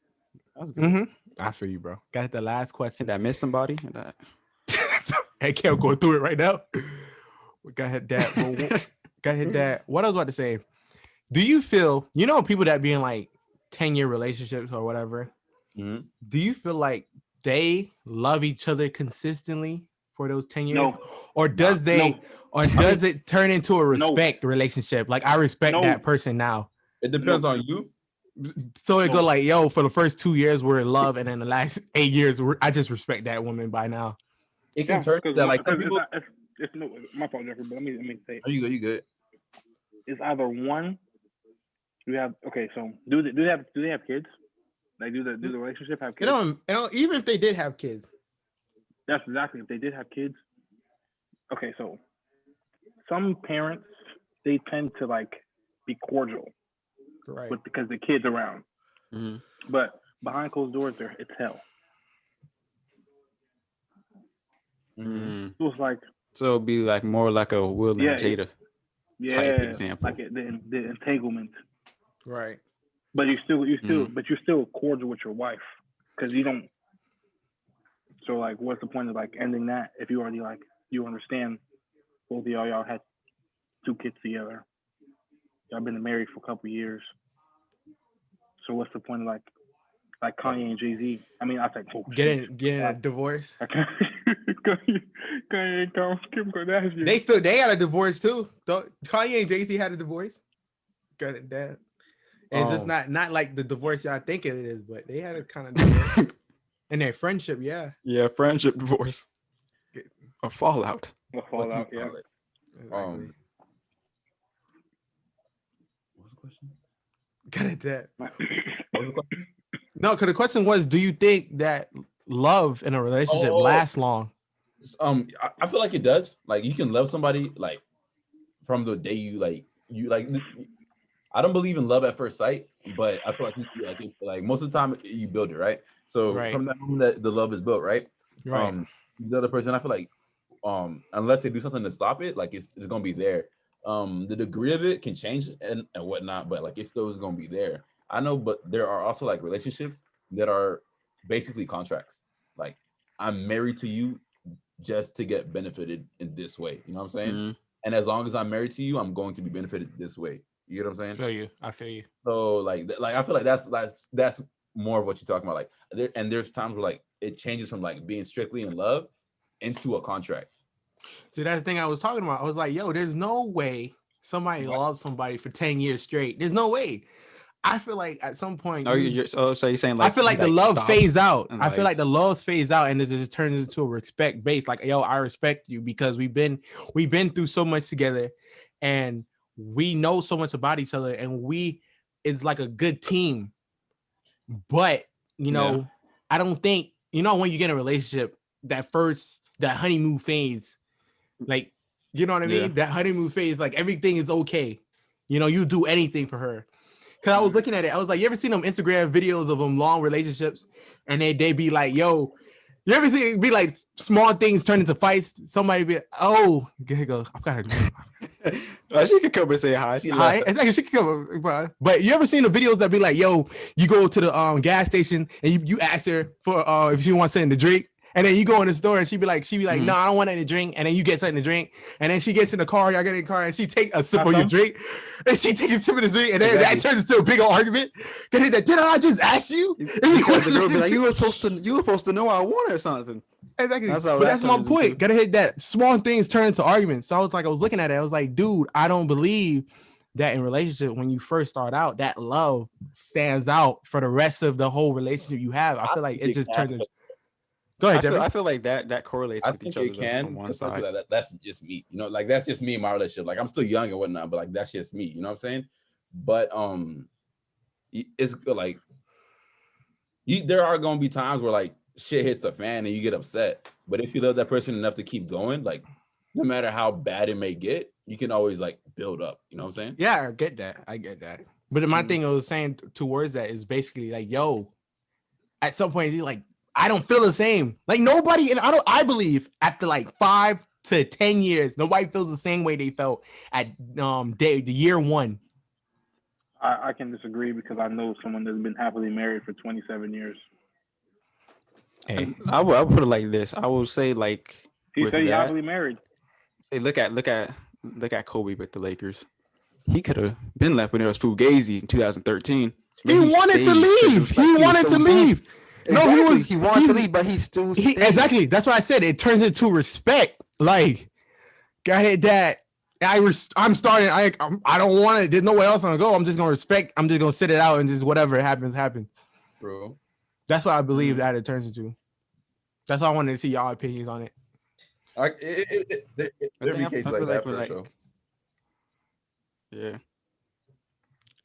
that's good. I feel you, bro. Got the last question. Did I miss somebody? I can't go through it right now. Go ahead, Dad. Go ahead, Dad. What I was about to say. Do you feel, people that be in like 10-year relationships or whatever, do you feel like they love each other consistently for those 10 years? No. Or does does it turn into a respect relationship? Like, I respect that person now. It depends on you. So it go like, yo, for the first 2 years we're in love, and then the last 8 years I just respect that woman by now. It can turn that like some people. My fault, Jeffrey, but let me say. Are you good? It's either one. You have so do they have kids? Like do the relationship have kids? Even if they did have kids. That's exactly if they did have kids. Okay, so some parents, they tend to like be cordial, right? Because the kids around. But behind closed doors, it's hell. So it's like. So it'd be like more like a Will and Jada type example, like the entanglement. Right. But you're still cordial with your wife because you don't. So like, what's the point of like ending that if you already like you understand both of y'all had 2 kids together, y'all been married for a couple of years. So what's the point of like Kanye and Jay-Z? I mean, I think getting a divorce. Kanye and Kim Kardashian. They had a divorce too. Kanye and Jay-Z had a divorce. Got it, Dad. It's just not like the divorce y'all think it is, but they had a kind of divorce. And their friendship, yeah. Yeah, friendship divorce. A fallout. A fallout, yeah. Exactly. What was the question? Got it. That. What was the question? No, because the question was, do you think that love in a relationship lasts long? I feel like it does. Like you can love somebody like from the day you like. I don't believe in love at first sight, but I feel like most of the time you build it, right? So from that moment that the love is built, right? The other person, I feel like unless they do something to stop it, like it's gonna be there. The degree of it can change and whatnot, but like it still is gonna be there. I know, but there are also like relationships that are basically contracts. Like I'm married to you just to get benefited in this way. You know what I'm saying? Mm-hmm. And as long as I'm married to you, I'm going to be benefited this way. You get what I'm saying? I feel you. So like I feel like that's more of what you're talking about. Like there's times where like it changes from like being strictly in love into a contract. See, that's the thing I was talking about. I was like, yo, there's no way somebody loves somebody for 10 years straight. There's no way. I feel like at some point. So you're saying like I feel like the love fades out. I feel like the love fades out and it just turns into a respect base. Like, yo, I respect you because we've been through so much together and we know so much about each other and it's like a good team. But you know, I don't think, you know, when you get in a relationship, that honeymoon phase, like, you know what I mean? That honeymoon phase, like everything is okay. You know, you do anything for her. Cause I was looking at it, I was like, you ever seen them Instagram videos of them long relationships, and they be like, yo, you ever see it be like small things turn into fights? Somebody be like, oh, here you go, I've got her. She can come and say hi. Hi, exactly. She can come, but you ever seen the videos that be like, yo, you go to the gas station and you ask her for if she wants something to drink. And then you go in the store and she be like, no, I don't want anything to drink. And then you get something to drink. And then she gets in the car, y'all get in the car, and she take a sip of your drink. And she takes a sip of the drink, and then that turns into a big argument. Did I just ask you? The girl be like, you were supposed to know I wanted something. Exactly. But that's my point. Gotta hit that. Small things turn into arguments. So I was looking at it. I was like, dude, I don't believe that in relationship, when you first start out, that love stands out for the rest of the whole relationship you have. I feel like it just turns into. Go ahead, Jeffery. I feel like that correlates with each other. It can, on one side. That's just me. You know, like that's just me in my relationship. Like I'm still young and whatnot, but like that's just me. You know what I'm saying? But it's like there are gonna be times where like shit hits the fan and you get upset. But if you love that person enough to keep going, like no matter how bad it may get, you can always like build up. You know what I'm saying? Yeah, I get that. But my thing I was saying towards that is basically like, yo, at some point you're like, I don't feel the same. Like nobody, and I believe after like 5 to 10 years, nobody feels the same way they felt at the year one. I can disagree because I know someone that's been happily married for 27 years. Hey, I will put it like this. I will say like he said he's happily married. Say look at Kobe with the Lakers. He could have been left when it was Fugazi in 2013. He wanted to leave. He wanted to leave. Exactly. No, he wanted to leave, but he still stayed. Exactly. That's why I said it turns into respect. Like, got it that I'm starting. I don't want it. There's nowhere else I'm gonna go. I'm just gonna respect. I'm just gonna sit it out and just whatever happens. Bro. That's what I believe that it turns into. That's why I wanted to see y'all opinions on it. There be cases like that for sure. Yeah.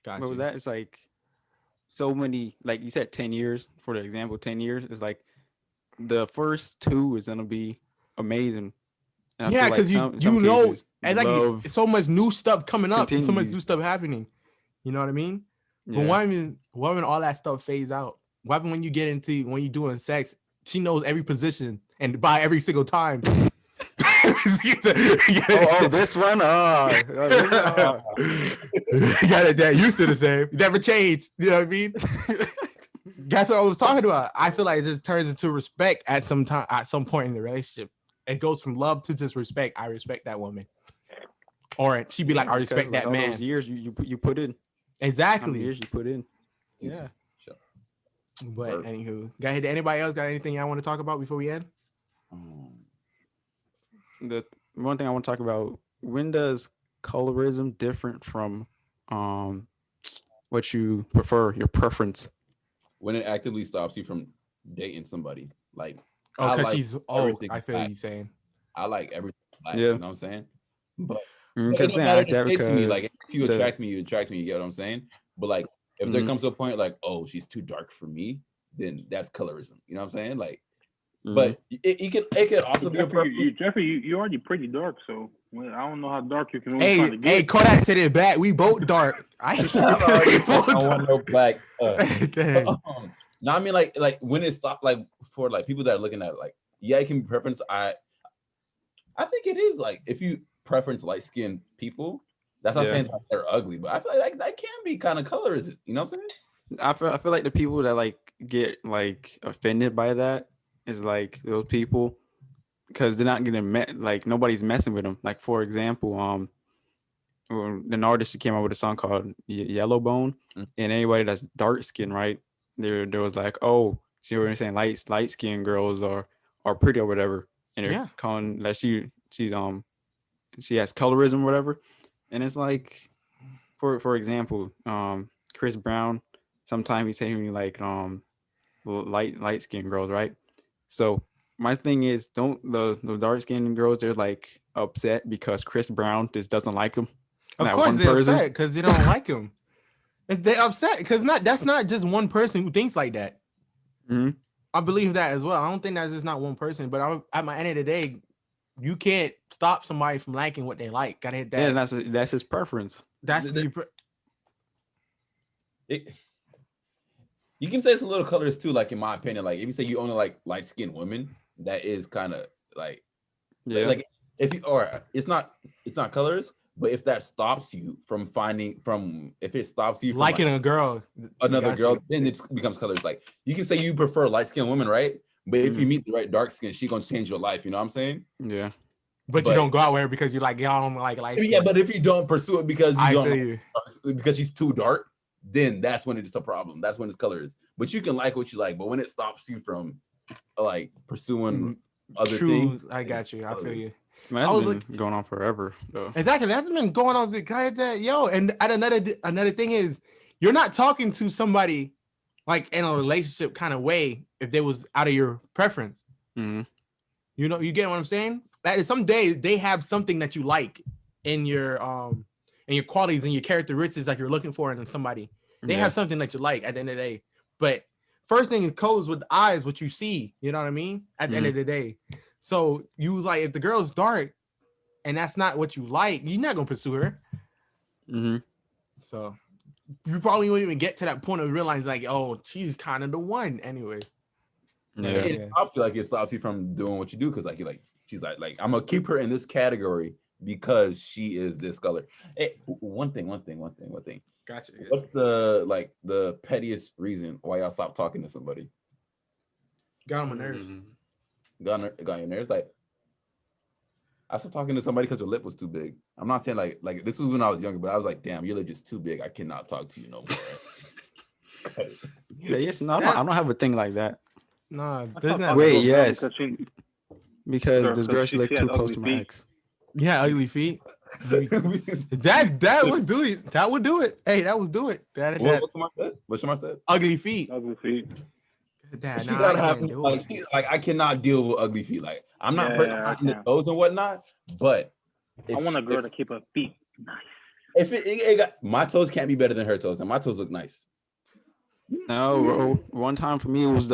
Gotcha. But with that, it's like so many, like you said, 10 years, for the example, 10 years is like the first 2 is going to be amazing. Yeah, because like you know, and like so much new stuff coming up, so much new stuff happening. You know what I mean? Yeah. But why when all that stuff fades out? What happens when you're doing sex? She knows every position and by every single time. This one. You got it. That used to the same. Never changed. You know what I mean? That's what I was talking about. I feel like it just turns into respect at some point in the relationship. It goes from love to just respect. I respect that woman, or she'd be like, I respect that man. Those years you put in. Exactly. Years you put in. Yeah. Sure. But anywho, anybody else got anything I want to talk about before we end? The one thing I want to talk about, when does colorism different from what you prefer, your preference? When it actively stops you from dating somebody. Like, oh, because like she's I feel black. you saying. I like everything black. Yeah. You know what I'm saying? But it Because don't I matter asked that to me. Like, because if you attract me, you attract me. You get what I'm saying? But like, if there comes to a point like, oh, she's too dark for me, then that's colorism. You know what I'm saying? Like, but it could also be a preference. Jeffrey, you already pretty dark, so I don't know how dark you can. Hey, Kodak said it back. We both dark. I don't want no black. No, I mean like when it stopped, like for like people that are looking at like, yeah, it can be preference. I think it is like if you preference light skinned people, that's not saying that they're ugly, but I feel like that can be kind of colorist. You know what I'm saying? I feel like the people that like get like offended by that is like those people because they're not getting like nobody's messing with them. Like for example, an artist who came out with a song called Yellow Bone, and anybody that's dark skinned, right? There was like, oh, see what you're saying, light skinned girls are pretty or whatever, and they're calling that she has colorism or whatever, and it's like, for example, Chris Brown, sometimes he's saying like light skinned girls, right? So my thing is, don't the dark skinned girls, they're like upset because Chris Brown just doesn't like them. Of course they're upset because they don't like him. They're upset because that's not just one person who thinks like that. I believe that as well. I don't think that's just not one person, but at my end of the day, you can't stop somebody from liking what they like. Gotta hit that. Yeah, that's his preference. You can say it's a little colors too, like in my opinion. Like if you say you only like light skinned women, that is kind of like, like if you, or it's not colors, but if that stops you from if it stops you from liking a girl, another girl, then it becomes colors. Like you can say you prefer light skinned women, right? But if you meet the right dark skin, she's gonna change your life. You know what I'm saying? Yeah. But you don't go out with her because you like y'all don't like light skin. Yeah, but if you don't pursue it because because she's too dark, then that's when it's a problem. That's when it's colors. But you can like what you like, but when it stops you from like pursuing other things, I got you. I feel you. Man, that's been going on forever, though. Exactly, that's been going on. And another thing is, you're not talking to somebody like in a relationship kind of way if they was out of your preference. You know, you get what I'm saying? That is, some days they have something that you like in your qualities and your characteristics that you're looking for in somebody. They have something that you like at the end of the day. But first thing it goes with the eyes, what you see. You know what I mean? At the end of the day. So you like, if the girl's dark and that's not what you like, you're not gonna pursue her. So you probably won't even get to that point of realizing like, oh, she's kind of the one anyway. It stops you from doing what you do because she's like I'm gonna keep her in this category because she is this color. Hey, one thing. Gotcha. What's the pettiest reason why y'all stop talking to somebody? Got on my nerves. Got on your nerves. Like I stopped talking to somebody because her lip was too big. I'm not saying like this was when I was younger, but I was like, damn, your lip is too big. I cannot talk to you no more. I don't have a thing like that. No, wait, yes. Because this girl, she looked too close to my ex. Yeah, ugly feet. that would do it. That would do it. Hey, that would do it. What Shamar said? Ugly feet. Ugly feet. She gotta have I cannot deal with ugly feet. Like I'm not in the toes and whatnot, but I want a girl to keep her feet nice. If it got, my toes can't be better than her toes, and my toes look nice. No, bro. One time for me it was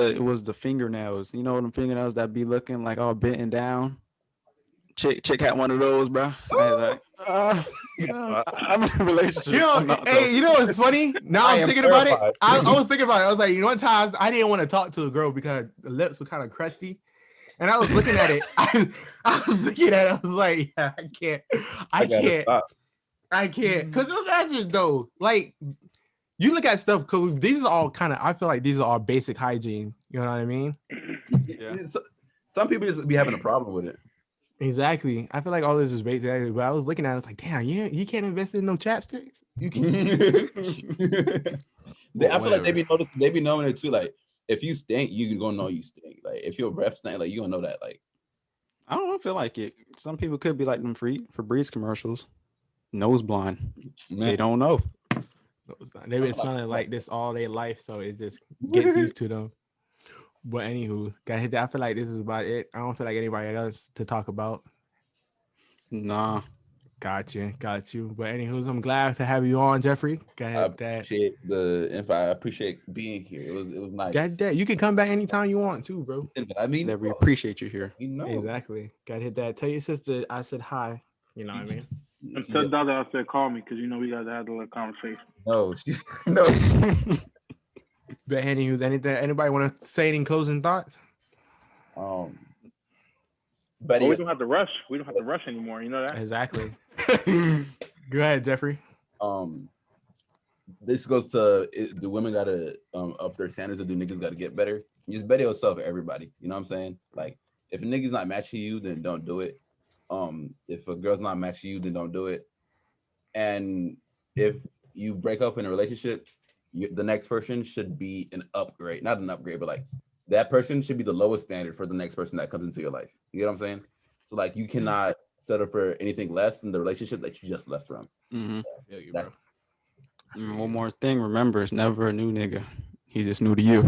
the fingernails. You know them fingernails that be looking like all bent and down. Chick had one of those, bro. I'm in a relationship. You know what's funny? Now I'm thinking about it. I was thinking about it. I was like, one time I didn't want to talk to a girl because the lips were kind of crusty. And I was looking at it. I was looking at it. I was like, yeah, I can't. Because imagine though, like you look at stuff, because these are all kind of, I feel like these are all basic hygiene. You know what I mean? Yeah. Some people just be having a problem with it. Exactly. I feel like all this is basic, but I was looking at it, it's like, damn, you can't invest in no chapsticks. You can. I feel like they be knowing it too. Like if you stink, you gonna know you stink. Like if your breath stink, like you gonna know that. Like I don't feel like it. Some people could be like them Febreze commercials. Nose blind. They don't know. They've been smelling like this all their life, so it just gets used to them. But anywho, gotta hit that. I feel like this is about it. I don't feel like anybody else to talk about. Nah. Got you. But anywho, I'm glad to have you on, Jeffrey. Go ahead. I appreciate the info. I appreciate being here. It was nice. That you can come back anytime you want too, bro. I mean, that we appreciate you here. You know. Exactly. Gotta hit that. Tell your sister I said hi. You know what I mean? And tell Dada I said call me because you know we gotta have a little conversation. No, no. But anywho, anybody want to say any closing thoughts? But we don't have to rush. We don't have to rush anymore. You know that? Exactly. Go ahead, Jeffrey. This goes to the women gotta up their standards, or do niggas gotta get better? Just better yourself, everybody. You know what I'm saying? Like, if a nigga's not matching you, then don't do it. If a girl's not matching you, then don't do it. And if you break up in a relationship, the next person should be an upgrade, not an upgrade, but like that person should be the lowest standard for the next person that comes into your life. You know what I'm saying? So like you cannot settle for anything less than the relationship that you just left from. Mm-hmm. One more thing, remember, it's never a new nigga. He's just new to you.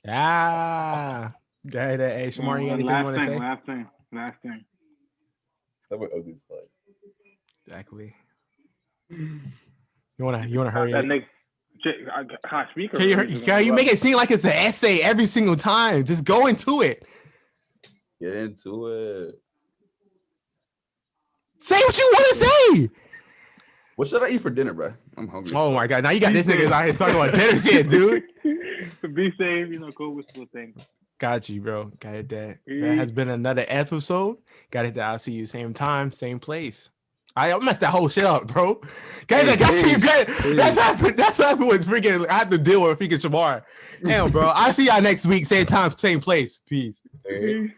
Go ahead, hey, Shamar, you got anything you want to say? Last thing. That would ugly as fuck. Exactly. You wanna hurry? That nigga. Hot speaker. Can you make it seem like it's an essay every single time? Just go into it. Get into it. Say what you want to say. What should I eat for dinner, bro? I'm hungry. Oh my god! Now you got this niggas out here talking about dinner shit, dude. Be safe, go with the thing. Got you, bro. Got it. That has been another episode. Got it. I'll see you same time, same place. I messed that whole shit up, bro. Guys, that's what happened with freaking. I have to deal with freaking Shamar. Damn, bro. I'll see y'all next week, same time, same place. Peace. Hey.